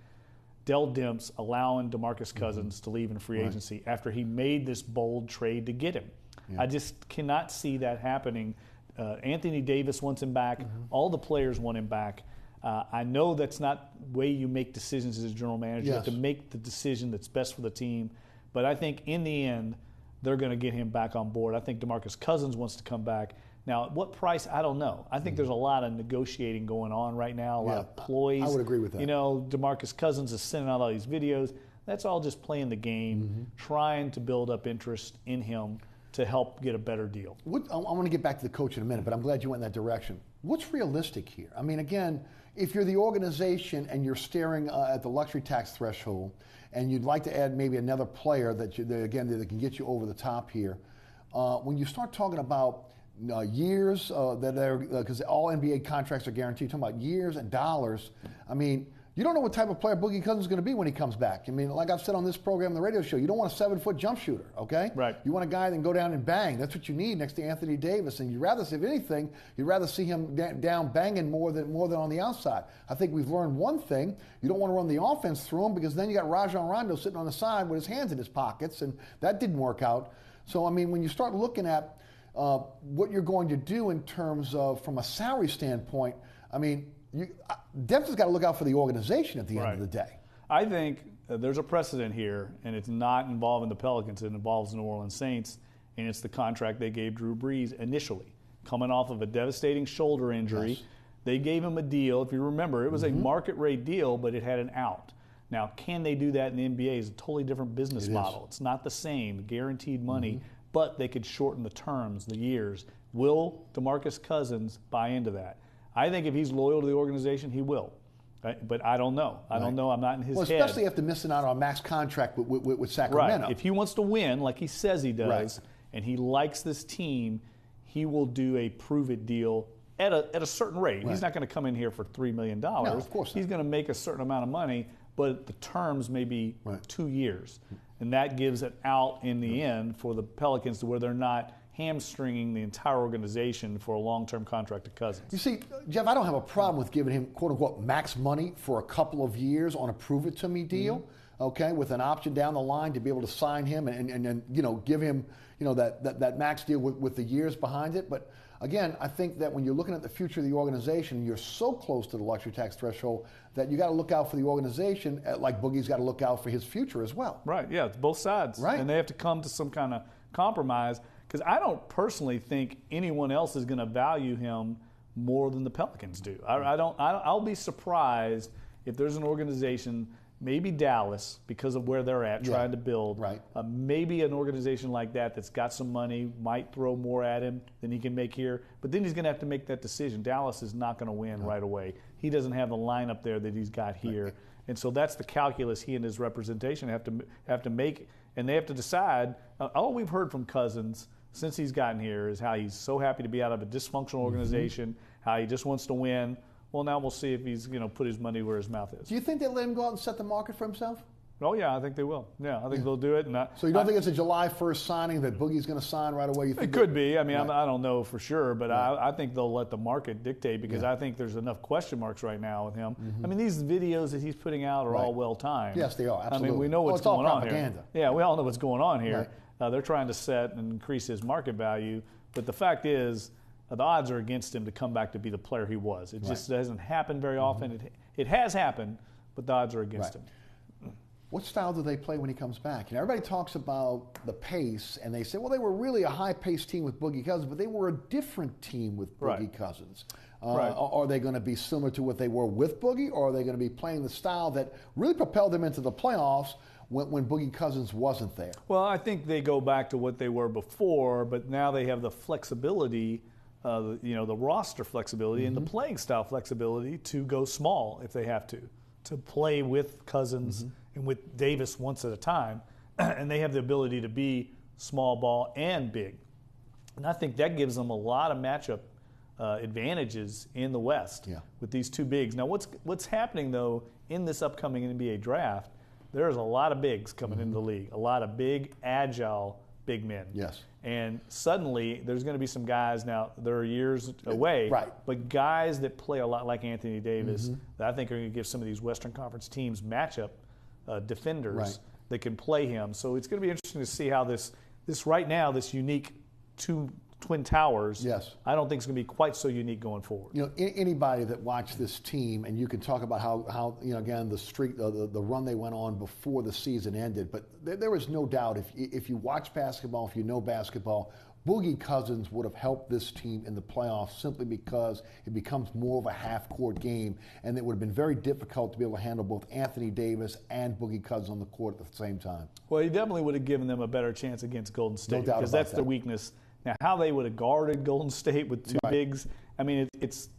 Dell Demps allowing DeMarcus Cousins to leave in free agency after he made this bold trade to get him. I just cannot see that happening. Anthony Davis wants him back. All the players want him back. I know that's not the way you make decisions as a general manager. You have to make the decision that's best for the team. But I think in the end, they're going to get him back on board. I think DeMarcus Cousins wants to come back. Now, at what price, I don't know. I think there's a lot of negotiating going on right now, a lot of ploys. I would agree with that. You know, DeMarcus Cousins is sending out all these videos. That's all just playing the game, trying to build up interest in him to help get a better deal. I want to get back to the coach in a minute, but I'm glad you went in that direction. What's realistic here? I mean, again, if you're the organization and you're staring at the luxury tax threshold and you'd like to add maybe another player that can get you over the top here, when you start talking about years that are, because all NBA contracts are guaranteed, talking about years and dollars, I mean, you don't know what type of player Boogie Cousins is going to be when he comes back. I mean, like I've said on this program, the radio show, you don't want a 7-foot jump shooter, okay? Right. You want a guy that can go down and bang. That's what you need next to Anthony Davis. And you'd rather, if anything, you'd rather see him down banging more than on the outside. I think we've learned one thing. You don't want to run the offense through him because then you got Rajon Rondo sitting on the side with his hands in his pockets, and that didn't work out. So, I mean, when you start looking at what you're going to do in terms of, from a salary standpoint, I mean, Denver's got to look out for the organization at the end of the day. I think there's a precedent here, and it's not involving the Pelicans. It involves the New Orleans Saints, and it's the contract they gave Drew Brees initially. Coming off of a devastating shoulder injury, Yes. they gave him a deal. If you remember, it was a market rate deal, but it had an out. Now, can they do that in the NBA? It's a totally different business model. It's not the same, guaranteed money, but they could shorten the terms, the years. Will DeMarcus Cousins buy into that? I think if he's loyal to the organization, he will. Right? But I don't know. I don't know. I'm not in his head. Especially after missing out on a max contract with Sacramento. Right. If he wants to win, like he says he does, and he likes this team, he will do a prove-it deal at a certain rate. Right. He's not going to come in here for $3 million. No, of course not. He's going to make a certain amount of money, but the terms may be 2 years. And that gives it out in the end for the Pelicans to where they're not hamstringing the entire organization for a long-term contract to Cousins. You see, Jeff, I don't have a problem with giving him, quote-unquote, max money for a couple of years on a prove-it-to-me deal, okay, with an option down the line to be able to sign him and then, give him, that max deal with the years behind it. But, again, I think that when you're looking at the future of the organization, you're so close to the luxury tax threshold that you got to look out for the organization, like Boogie's got to look out for his future as well. Right, yeah, it's both sides. Right. And they have to come to some kind of compromise. Because I don't personally think anyone else is going to value him more than the Pelicans do. I'll be surprised if there's an organization, maybe Dallas, because of where they're at, trying to build. Right. Maybe an organization like that's got some money, might throw more at him than he can make here. But then he's going to have to make that decision. Dallas is not going to win right away. He doesn't have the lineup there that he's got here. Right. And so that's the calculus he and his representation have to make. And they have to decide. All we've heard from Cousins since he's gotten here is how he's so happy to be out of a dysfunctional organization, how he just wants to win. Well, now we'll see if he's put his money where his mouth is. Do you think they'll let him go out and set the market for himself? Oh, yeah, I think they will. Yeah, I think they'll do it. So you don't think it's a July 1st signing that Boogie's going to sign right away? It could be. I mean, I don't know for sure, but I think they'll let the market dictate because I think there's enough question marks right now with him. I mean, these videos that he's putting out are all well-timed. Yes, they are, absolutely. I mean, we know what's going on here. Yeah, we all know what's going on here. They're trying to set and increase his market value, but the fact is the odds are against him to come back to be the player he was. It just doesn't happen very often. It has happened, but the odds are against him. What style do they play when he comes back? Everybody talks about the pace, and they say, well, they were really a high-paced team with Boogie Cousins, but they were a different team with Boogie Cousins. Are they going to be similar to what they were with Boogie, or are they going to be playing the style that really propelled them into the playoffs when Boogie Cousins wasn't there? Well, I think they go back to what they were before, but now they have the flexibility, the roster flexibility and the playing style flexibility to go small if they have to play with Cousins and with Davis once at a time, and they have the ability to be small ball and big. And I think that gives them a lot of matchup advantages in the West with these two bigs. Now, what's happening, though, in this upcoming NBA draft, there's a lot of bigs coming into the league, a lot of big, agile big men. Yes. And suddenly there's going to be some guys now, they're years away, but guys that play a lot like Anthony Davis that I think are going to give some of these Western Conference teams matchup defenders that can play him. So it's going to be interesting to see how this right now, this unique two Twin Towers, I don't think it's going to be quite so unique going forward. Anybody that watched this team, and you can talk about how again, the streak, the run they went on before the season ended, but there is no doubt if you watch basketball, if you know basketball, Boogie Cousins would have helped this team in the playoffs simply because it becomes more of a half-court game, and it would have been very difficult to be able to handle both Anthony Davis and Boogie Cousins on the court at the same time. Well, he definitely would have given them a better chance against Golden State, no doubt because that's their weakness. Now, how they would have guarded Golden State with two bigs, I mean, it's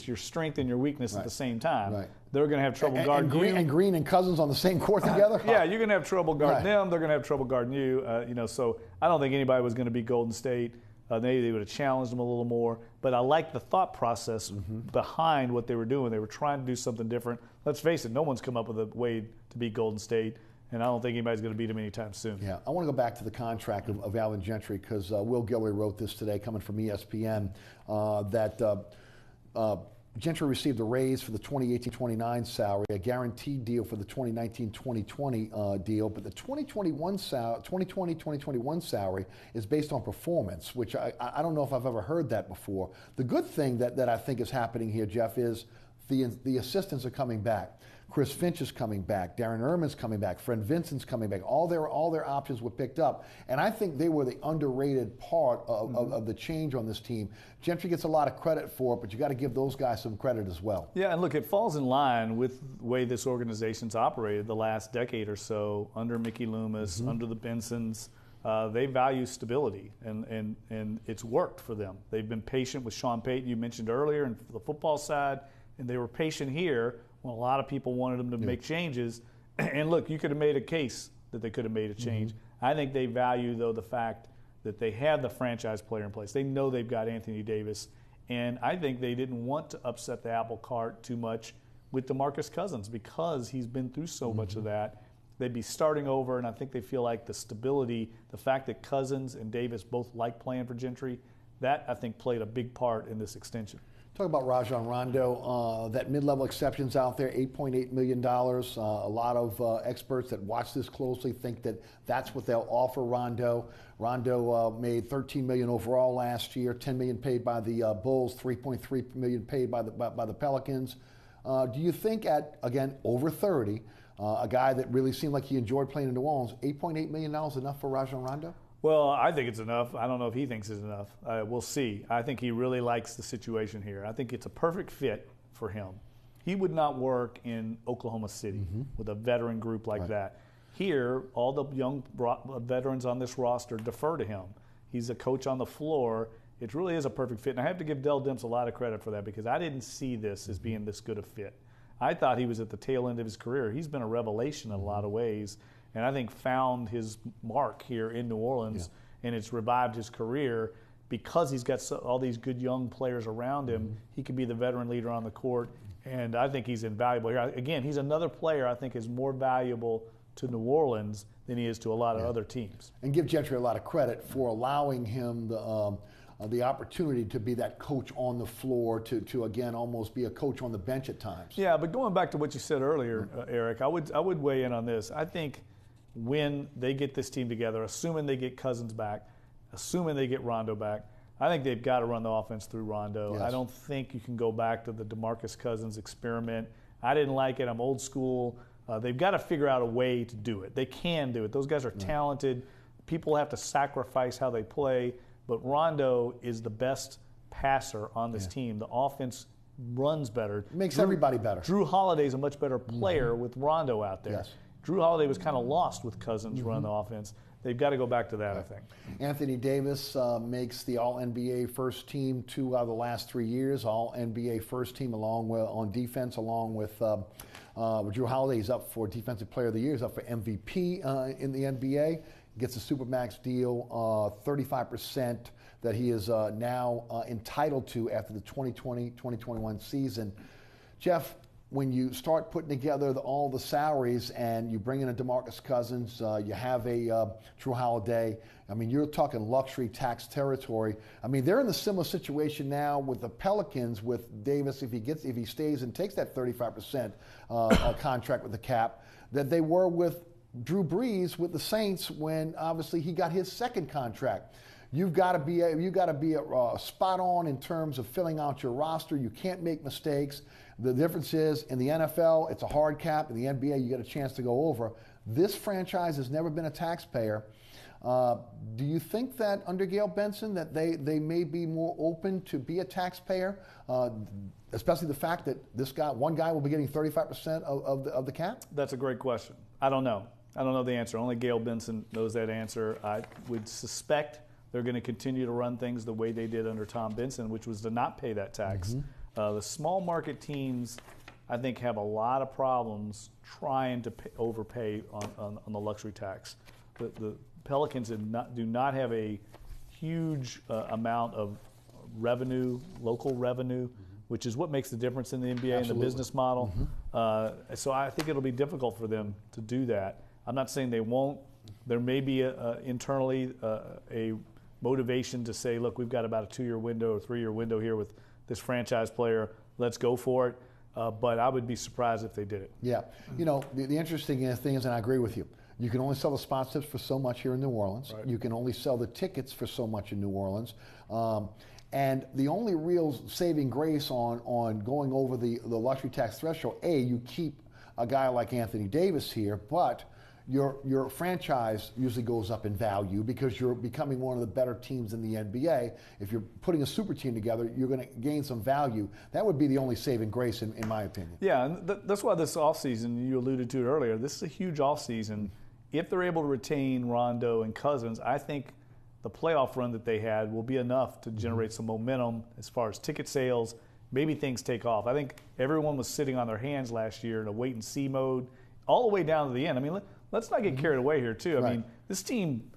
your strength and your weekness at the same time. Right. They're going to have trouble guarding you. And Green and Cousins on the same court together? Yeah, you're going to have trouble guarding them. They're going to have trouble guarding you. So I don't think anybody was going to beat Golden State. They would have challenged them a little more. But I like the thought process behind what they were doing. They were trying to do something different. Let's face it, no one's come up with a way to beat Golden State. And I don't think anybody's going to beat him anytime soon. Yeah, I want to go back to the contract of Alvin Gentry because Will Guillory wrote this today, coming from ESPN, that Gentry received a raise for the 2018-29 salary, a guaranteed deal for the 2019-2020 deal, but the 2020-2021 salary is based on performance, which I don't know if I've ever heard that before. The good thing that I think is happening here, Jeff, is the assistants are coming back. Chris Finch is coming back. Darren Erman's coming back. Fred Vincent's coming back. All their options were picked up. And I think they were the underrated part of the change on this team. Gentry gets a lot of credit for it, but you got to give those guys some credit as well. Yeah, and look, it falls in line with the way this organization's operated the last decade or so under Mickey Loomis, under the Bensons. They value stability, and it's worked for them. They've been patient with Sean Payton, you mentioned earlier, and the football side, and they were patient here when a lot of people wanted them to make changes. And look, you could have made a case that they could have made a change. I think they value, though, the fact that they have the franchise player in place. They know they've got Anthony Davis, and I think they didn't want to upset the apple cart too much with DeMarcus Cousins because he's been through so much of that. They'd be starting over, and I think they feel like the stability, the fact that Cousins and Davis both like playing for Gentry, that I think played a big part in this extension. Talk about Rajon Rondo. That mid-level exception's out there, $8.8 million. A lot of experts that watch this closely think that that's what they'll offer Rondo. Rondo made $13 million overall last year, $10 million paid by the Bulls, $3.3 million paid by the Pelicans. Do you think at, again, over 30, a guy that really seemed like he enjoyed playing in New Orleans, $8.8 million enough for Rajon Rondo? Well, I think it's enough. I don't know if he thinks it's enough. We'll see. I think he really likes the situation here. I think it's a perfect fit for him. He would not work in Oklahoma City with a veteran group like that. Here, all the young veterans on this roster defer to him. He's a coach on the floor. It really is a perfect fit. And I have to give Dell Demps a lot of credit for that because I didn't see this as being this good a fit. I thought he was at the tail end of his career. He's been a revelation in a lot of ways. And I think found his mark here in New Orleans, and it's revived his career because he's got all these good young players around him. He could be the veteran leader on the court, and I think he's invaluable here. Again, he's another player I think is more valuable to New Orleans than he is to a lot of other teams. And give Gentry a lot of credit for allowing him the opportunity to be that coach on the floor, to again almost be a coach on the bench at times. Yeah, but going back to what you said earlier, Eric, I would weigh in on this. I think when they get this team together, assuming they get Cousins back, assuming they get Rondo back, I think they've got to run the offense through Rondo. Yes. I don't think you can go back to the DeMarcus Cousins experiment. I didn't like it. I'm old school. They've got to figure out a way to do it. They can do it. Those guys are talented. People have to sacrifice how they play, but Rondo is the best passer on this team. The offense runs better. Makes everybody better. Drew Holiday's a much better player with Rondo out there. Yes. Drew Holiday was kind of lost with Cousins running the offense. They've got to go back to that, I think. Anthony Davis makes the All-NBA first team 2 out of the last 3 years. All-NBA first team along with on defense, along with Drew Holiday. He's up for Defensive Player of the Year. He's up for MVP in the NBA. Gets a Supermax deal, 35% that he is now entitled to after the 2020-2021 season. Jeff, when you start putting together all the salaries and you bring in a DeMarcus Cousins, you have a Drew Holiday, I mean, you're talking luxury tax territory. I mean, they're in the similar situation now with the Pelicans with Davis, if he stays and takes that 35% contract with the cap, that they were with Drew Brees with the Saints when obviously he got his second contract. You've got to be spot on in terms of filling out your roster. You can't make mistakes. The difference is in the NFL, it's a hard cap. In the NBA, you get a chance to go over. This franchise has never been a taxpayer. Do you think that under Gail Benson that they may be more open to be a taxpayer, especially the fact that one guy will be getting 35% of the cap? That's a great question. I don't know. I don't know the answer. Only Gail Benson knows that answer. I would suspect they're going to continue to run things the way they did under Tom Benson, which was to not pay that tax. The small market teams, I think, have a lot of problems trying to overpay on the luxury tax. The Pelicans do not have a huge amount of revenue, local revenue, which is what makes the difference in the NBA and the business model. So I think it'll be difficult for them to do that. I'm not saying they won't. There may be internally a motivation to say, look, we've got about a 2-year window or 3-year window here with this franchise player. let's go for it. But I would be surprised if they did it. Yeah. You know, the interesting thing is, and I agree with you, you can only sell the sponsorships for so much here in New Orleans. Right. You can only sell the tickets for so much in New Orleans. And the only real saving grace on going over the luxury tax threshold, you keep a guy like Anthony Davis here, but your franchise usually goes up in value because you're becoming one of the better teams in the NBA. If you're putting a super team together, you're going to gain some value. That would be the only saving grace, in my opinion. Yeah, and that's why this offseason, you alluded to it earlier, this is a huge offseason. If they're able to retain Rondo and Cousins, I think the playoff run that they had will be enough to generate some momentum as far as ticket sales. Maybe things take off. I think everyone was sitting on their hands last year in a wait-and-see mode all the way down to the end. I mean, let's not get carried away here, too. I mean, this team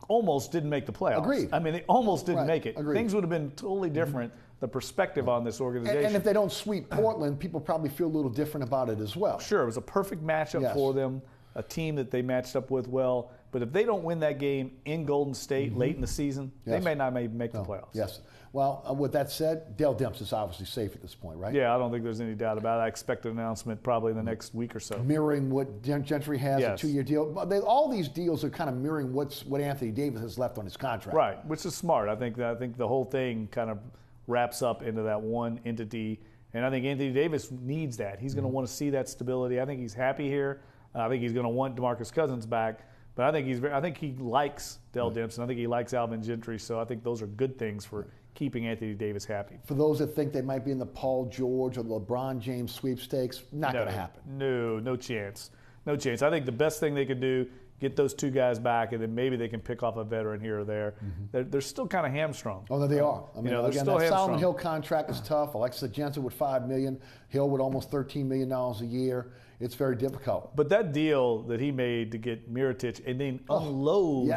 almost didn't make the playoffs. Agreed. I mean, they almost didn't make it. Agreed. Things would have been totally different, the perspective on this organization. And if they don't sweep Portland, people probably feel a little different about it as well. Sure, it was a perfect matchup for them, a team that they matched up with well. But if they don't win that game in Golden State late in the season, they may not make the playoffs. Yes. Well, with that said, Dell Demps is obviously safe at this point, right? Yeah, I don't think there's any doubt about it. I expect an announcement probably in the next week or so. Mirroring what Gentry has, Yes. a 2-year deal. All these deals are kind of mirroring what Anthony Davis has left on his contract. Right, which is smart. I think the whole thing kind of wraps up into that one entity, and I think Anthony Davis needs that. He's going to want to see that stability. I think he's happy here. I think he's going to want DeMarcus Cousins back. But I think he likes Dell Demps, and I think he likes Alvin Gentry. So I think those are good things for keeping Anthony Davis happy. For those that think they might be in the Paul George or LeBron James sweepstakes, not going to happen. No chance. No chance. I think the best thing they could do, get those two guys back, and then maybe they can pick off a veteran here or there. They're still kind of hamstrung. Oh, no, they are. I mean, again, still that Solomon hamstrung. Hill contract is tough. Alexis Jensen with $5 million. Hill with almost $13 million a year. It's very difficult. But that deal that he made to get Mirotic and then unload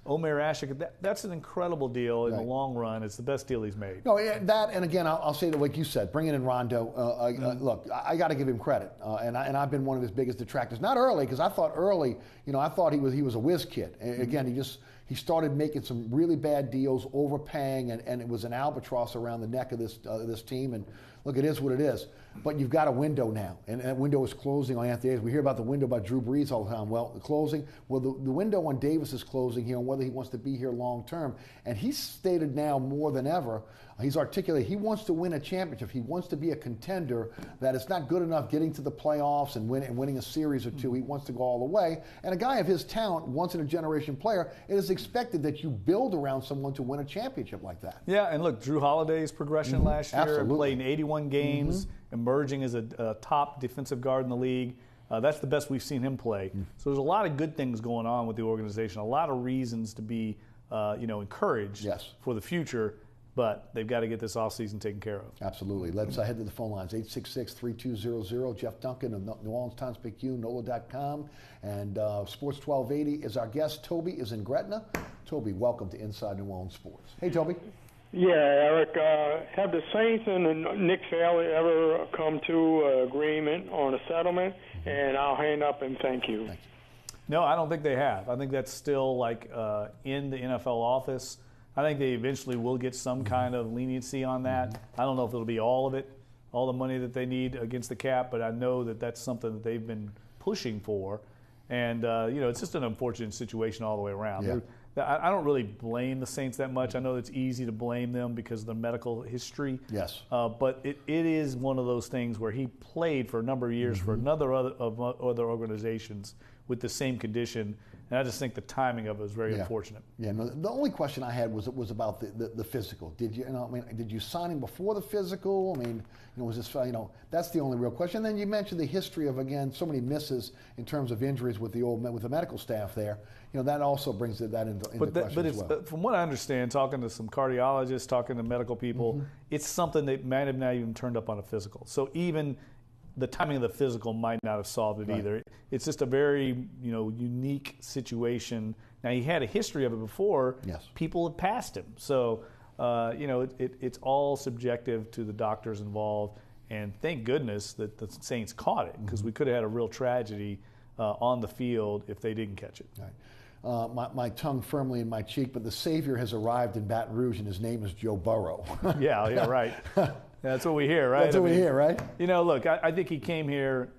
Omer Ashik, that's an incredible deal in the long run. It's the best deal he's made. No, that, and again, I'll say that, like you said, bringing in Rondo, look, I got to give him credit. And I've been one of his biggest detractors. Not early, because I thought he was a whiz kid. And again, he started making some really bad deals, overpaying, and it was an albatross around the neck of this team. And look, it is what it is. But you've got a window now, and that window is closing on Anthony Davis. We hear about the window by Drew Brees all the time. Well, the closing. Well, the window on Davis is closing here on whether he wants to be here long term. And he's stated now more than ever, he's articulated he wants to win a championship. He wants to be a contender, that it's not good enough getting to the playoffs and winning a series or two. He wants to go all the way. And a guy of his talent, once-in-a-generation player, it is expected that you build around someone to win a championship like that. Yeah, and look, Drew Holiday's progression last year, Absolutely. playing 81 games, emerging as a top defensive guard in the league. That's the best we've seen him play. So there's a lot of good things going on with the organization, a lot of reasons to be encouraged for the future, but they've got to get this offseason taken care of. Absolutely. Let's head to the phone lines, 866-3200. Jeff Duncan of New Orleans Times Picayune, NOLA.com, and Sports 1280 is our guest. Toby is in Gretna. Toby, welcome to Inside New Orleans Sports. Hey, Toby. Yeah, Eric, have the Saints and Nick Fairley ever come to an agreement on a settlement? And I'll hang up and thank you. No, I don't think they have. I think that's still in the NFL office. I think they eventually will get some kind of leniency on that. I don't know if it'll be all of it, all the money that they need against the cap, but I know that that's something that they've been pushing for. And, it's just an unfortunate situation all the way around. Yeah. I don't really blame the Saints that much. I know it's easy to blame them because of the medical history. Yes. But it is one of those things where he played for a number of years for other organizations with the same condition, and I just think the timing of it was very unfortunate. Yeah. No, the only question I had was about the physical. Did you sign him before the physical? I mean, was this that's the only real question. And then you mentioned the history of, again, so many misses in terms of injuries with the medical staff there. That also brings that into question as well. From what I understand, talking to some cardiologists, talking to medical people, it's something that might have not even turned up on a physical. So even the timing of the physical might not have solved it either. It's just a very unique situation. Now, he had a history of it before. Yes. People had passed him. So, it's all subjective to the doctors involved. And thank goodness that the Saints caught it, because we could have had a real tragedy on the field if they didn't catch it. Right. My tongue firmly in my cheek, but the Savior has arrived in Baton Rouge, and his name is Joe Burrow. Yeah, right. That's what we hear, right? That's what we hear, right? You know, look, I think he came here.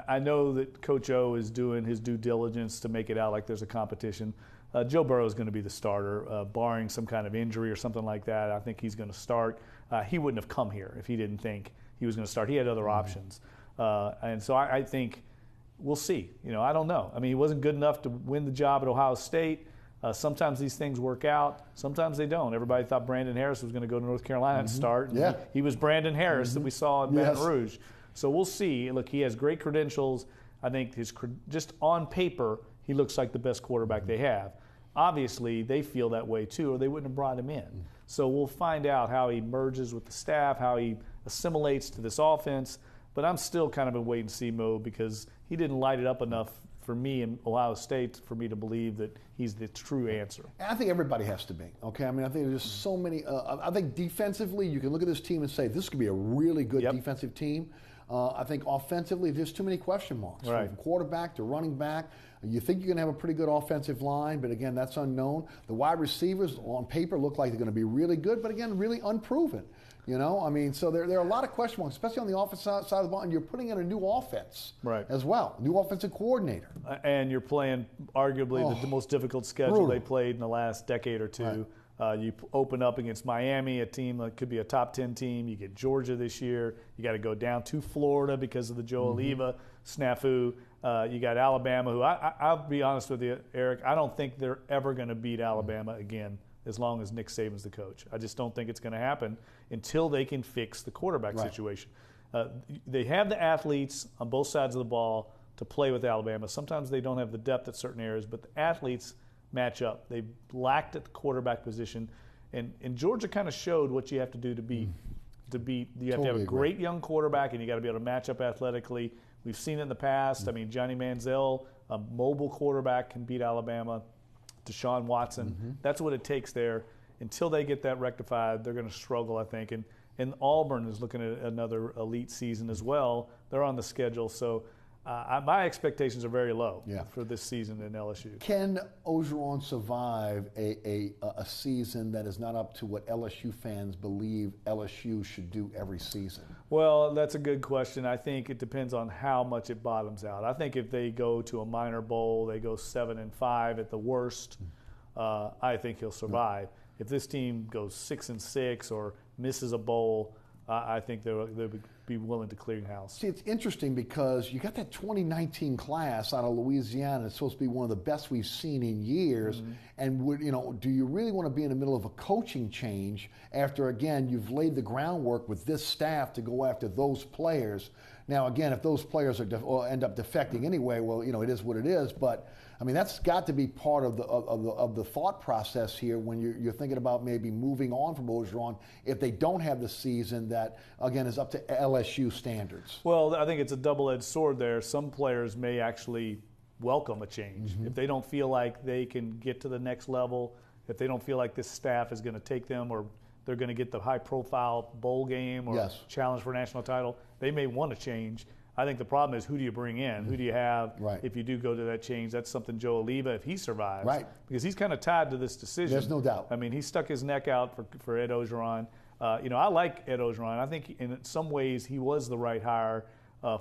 I know that Coach O is doing his due diligence to make it out like there's a competition. Joe Burrow is going to be the starter, barring some kind of injury or something like that. I think he's going to start. He wouldn't have come here if he didn't think he was going to start. He had other options. And so I think we'll see. You know, I don't know. I mean, he wasn't good enough to win the job at Ohio State. Sometimes these things work out. Sometimes they don't. Everybody thought Brandon Harris was going to go to North Carolina and start. And he was Brandon Harris that we saw in Baton Rouge. So we'll see. Look, he has great credentials. I think just on paper, he looks like the best quarterback they have. Obviously, they feel that way too, or they wouldn't have brought him in. So we'll find out how he merges with the staff, how he assimilates to this offense. But I'm still kind of in wait-and-see mode because he didn't light it up enough for me in Ohio State for me to believe that he's the true answer. I think everybody has to be, okay? I mean, I think there's just so many. I think defensively, you can look at this team and say, this could be a really good defensive team. I think offensively, there's too many question marks. Right. From quarterback to running back. You think you're going to have a pretty good offensive line, but again, that's unknown. The wide receivers on paper look like they're going to be really good, but again, really unproven. You know, I mean, so there are a lot of question marks, especially on the offensive side of the ball, and you're putting in a new offense as well, new offensive coordinator. And you're playing arguably the most difficult schedule they played in the last decade or two. Right. You open up against Miami, a team that could be a top 10 team. You get Georgia this year. You got to go down to Florida because of the Joe Oliva snafu. You got Alabama, who I'll be honest with you, Eric, I don't think they're ever going to beat Alabama again as long as Nick Saban's the coach. I just don't think it's going to happen until they can fix the quarterback situation. They have the athletes on both sides of the ball to play with Alabama. Sometimes they don't have the depth at certain areas, but the athletes match up. They lacked at the quarterback position, and Georgia kind of showed what you have to do to beat. You have to have a great young quarterback, and you got to be able to match up athletically. We've seen it in the past. I mean, Johnny Manziel, a mobile quarterback, can beat Alabama. Deshaun Watson, that's what it takes there. Until they get that rectified, they're going to struggle, I think. And Auburn is looking at another elite season as well. They're on the schedule. So my expectations are very low for this season in LSU. Can Orgeron survive a season that is not up to what LSU fans believe LSU should do every season? Well, that's a good question. I think it depends on how much it bottoms out. I think if they go to a minor bowl, they go 7-5 at the worst, I think he'll survive. If this team goes 6-6 or misses a bowl, I think they would be willing to clear house. See, it's interesting because you got that 2019 class out of Louisiana. It's supposed to be one of the best we've seen in years. And do you really want to be in the middle of a coaching change after, again, you've laid the groundwork with this staff to go after those players? Now, again, if those players end up defecting anyway, well, it is what it is. But I mean, that's got to be part of the thought process here when you're thinking about maybe moving on from Orgeron if they don't have the season that, again, is up to LSU standards. Well, I think it's a double-edged sword there. Some players may actually welcome a change. If they don't feel like they can get to the next level, if they don't feel like this staff is going to take them or they're going to get the high-profile bowl game or challenge for a national title, they may want to change. I think the problem is who do you bring in? Who do you have if you do go to that change? That's something Joe Oliva, if he survives, because he's kind of tied to this decision. There's no doubt. I mean, he stuck his neck out for Ed Orgeron. I like Ed Orgeron. I think in some ways he was the right hire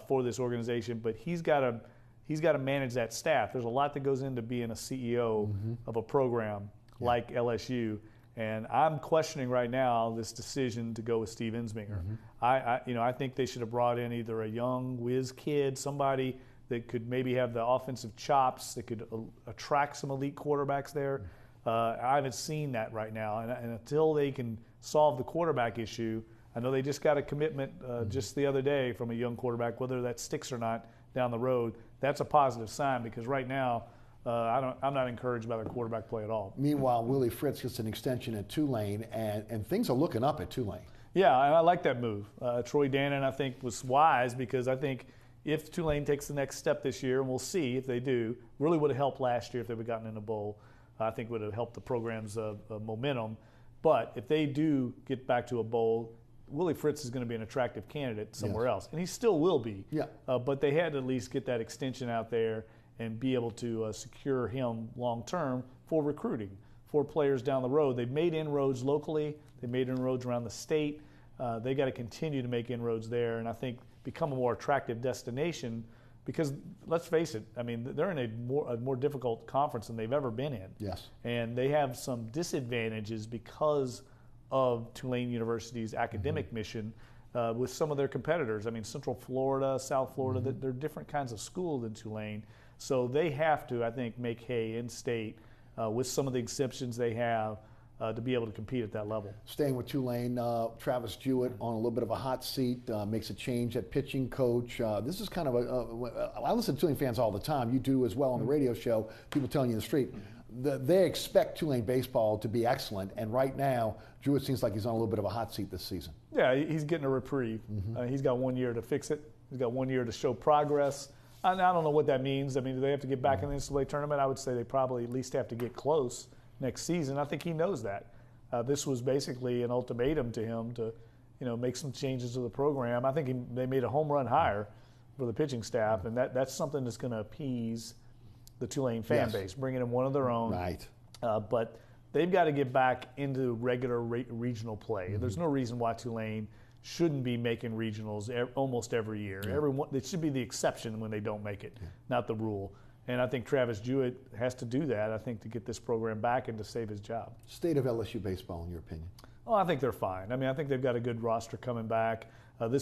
for this organization, but he's got to manage that staff. There's a lot that goes into being a CEO of a program like LSU. And I'm questioning right now this decision to go with Steve Ensminger. I think they should have brought in either a young whiz kid, somebody that could maybe have the offensive chops, that could attract some elite quarterbacks there. I haven't seen that right now. And until they can solve the quarterback issue, I know they just got a commitment just the other day from a young quarterback, whether that sticks or not down the road. That's a positive sign because right now, I'm not encouraged by their quarterback play at all. Meanwhile, Willie Fritz gets an extension at Tulane, and things are looking up at Tulane. Yeah, and I like that move. Troy Dannon, I think, was wise because I think if Tulane takes the next step this year, and we'll see if they do, really would have helped last year if they would have gotten in a bowl. I think would have helped the program's momentum. But if they do get back to a bowl, Willie Fritz is going to be an attractive candidate somewhere else, and he still will be. But they had to at least get that extension out there and be able to secure him long-term for recruiting, for players down the road. They've made inroads locally. They made inroads around the state. They got to continue to make inroads there, and I think become a more attractive destination. Because let's face it, I mean, they're in a more difficult conference than they've ever been in. Yes. And they have some disadvantages because of Tulane University's academic mission with some of their competitors. I mean, Central Florida, South Florida, they're different kinds of school than Tulane. So they have to, I think, make hay in state with some of the exceptions they have to be able to compete at that level. Staying with Tulane, Travis Jewett on a little bit of a hot seat, makes a change at pitching coach. This is kind of I listen to Tulane fans all the time. You do as well on the radio show, people telling you in the street. They expect Tulane baseball to be excellent, and right now, Jewett seems like he's on a little bit of a hot seat this season. Yeah, he's getting a reprieve. He's got 1 year to fix it. He's got 1 year to show progress. I don't know what that means. I mean, do they have to get back in the NCAA tournament? I would say they probably at least have to get close next season. I think he knows that. This was basically an ultimatum to him to, make some changes to the program. I think they made a home run hire for the pitching staff, and that's something that's going to appease the Tulane fan base, bringing in one of their own. Right. But they've got to get back into regular regional play. There's no reason why Tulane shouldn't be making regionals almost every year. It should be the exception when they don't make it, not the rule. And I think Travis Jewett has to do that, I think, to get this program back and to save his job. State of LSU baseball, in your opinion? Oh, I think they're fine. I mean, I think they've got a good roster coming back.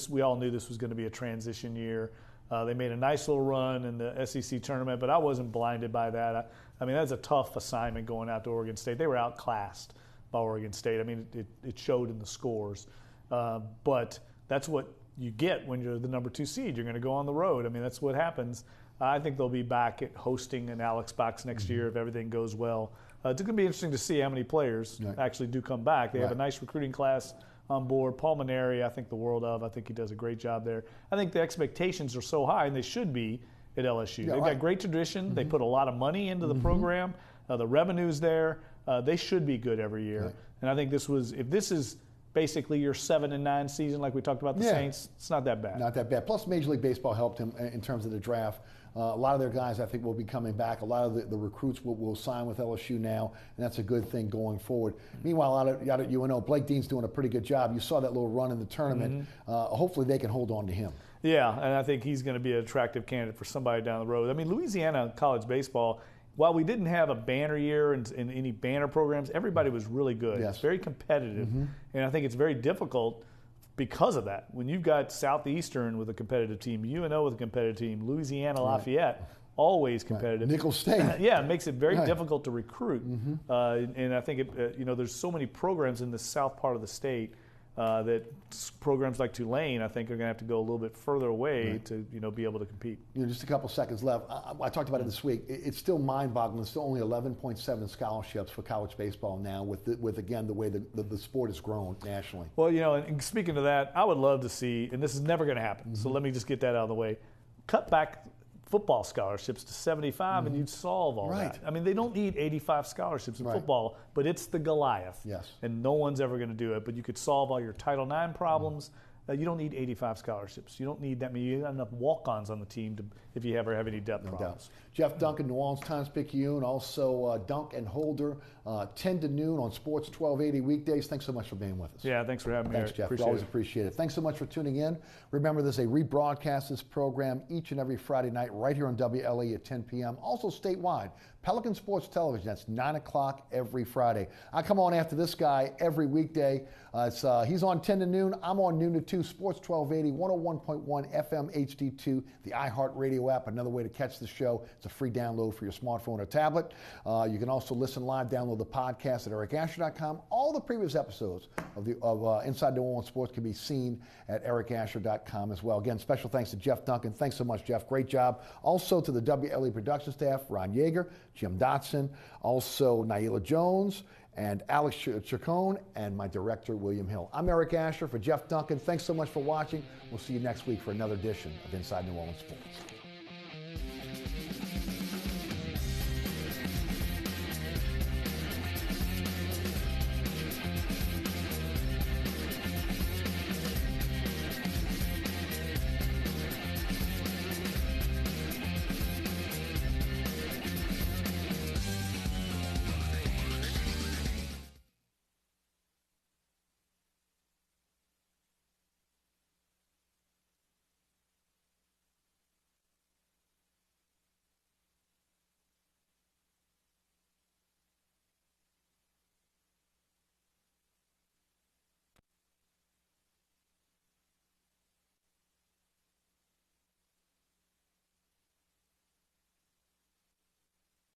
We all knew this was going to be a transition year. They made a nice little run in the SEC tournament, but I wasn't blinded by that. I mean, that's a tough assignment going out to Oregon State. They were outclassed by Oregon State. I mean, it showed in the scores. But that's what you get when you're the number 2 seed. You're going to go on the road. I mean, that's what happens. I think they'll be back at hosting an Alex Box next year if everything goes well. It's going to be interesting to see how many players actually do come back. They have a nice recruiting class on board. Paul Maneri, I think the world of. I think he does a great job there. I think the expectations are so high, and they should be at LSU. They've got great tradition. They put a lot of money into the program. The revenue's there. They should be good every year. And I think if this is basically your 7-9 season, like we talked about the Saints, it's not that bad. Not that bad. Plus, Major League Baseball helped him in terms of the draft. A lot of their guys, I think, will be coming back. A lot of the recruits will sign with LSU now, and that's a good thing going forward. Meanwhile, out at UNO, Blake Dean's doing a pretty good job. You saw that little run in the tournament. Hopefully they can hold on to him. Yeah, and I think he's going to be an attractive candidate for somebody down the road. I mean, Louisiana college baseball, while we didn't have a banner year in any banner programs, everybody was really good. It's very competitive, and I think it's very difficult because of that. When you've got Southeastern with a competitive team, UNO with a competitive team, Louisiana Lafayette, always competitive. Nicholls State. It makes it very difficult to recruit. And I think there's so many programs in the south part of the state that programs like Tulane, I think, are going to have to go a little bit further away to be able to compete. Just a couple seconds left. I talked about it this week. It's still mind-boggling. There's still only 11.7 scholarships for college baseball now with again, the way the sport has grown nationally. Well, and speaking to that, I would love to see, and this is never going to happen, so let me just get that out of the way, cut back football scholarships to 75 and you'd solve all that. I mean, they don't need 85 scholarships in football, but it's the Goliath. And no one's ever going to do it, but you could solve all your Title IX problems. You don't need 85 scholarships. You don't need that many. You have enough walk-ons on the team if you ever have any depth problems. Jeff Duncan, New Orleans Times-Picayune, also Dunk and Holder, 10 to noon on Sports 1280 weekdays. Thanks so much for being with us. Yeah, thanks for having me. Thanks, Jeff. We always appreciate it. Thanks so much for tuning in. Remember, there's a rebroadcast this program each and every Friday night right here on WLAE at 10 p.m. Also statewide, Pelican Sports Television. That's 9 o'clock every Friday. I come on after this guy every weekday. He's on 10 to noon. I'm on noon to 2. Sports 1280, 101.1 FM HD2, the iHeartRadio app. Another way to catch the show. It's a free download for your smartphone or tablet. You can also listen live, download the podcast at ericasher.com. All the previous episodes of Inside New Orleans Sports can be seen at ericasher.com as well. Again, special thanks to Jeff Duncan. Thanks so much, Jeff. Great job. Also to the WLE production staff, Ron Yeager, Jim Dotson, also Naila Jones, and Alex Chacon, and my director, William Hill. I'm Eric Asher for Jeff Duncan. Thanks so much for watching. We'll see you next week for another edition of Inside New Orleans Sports.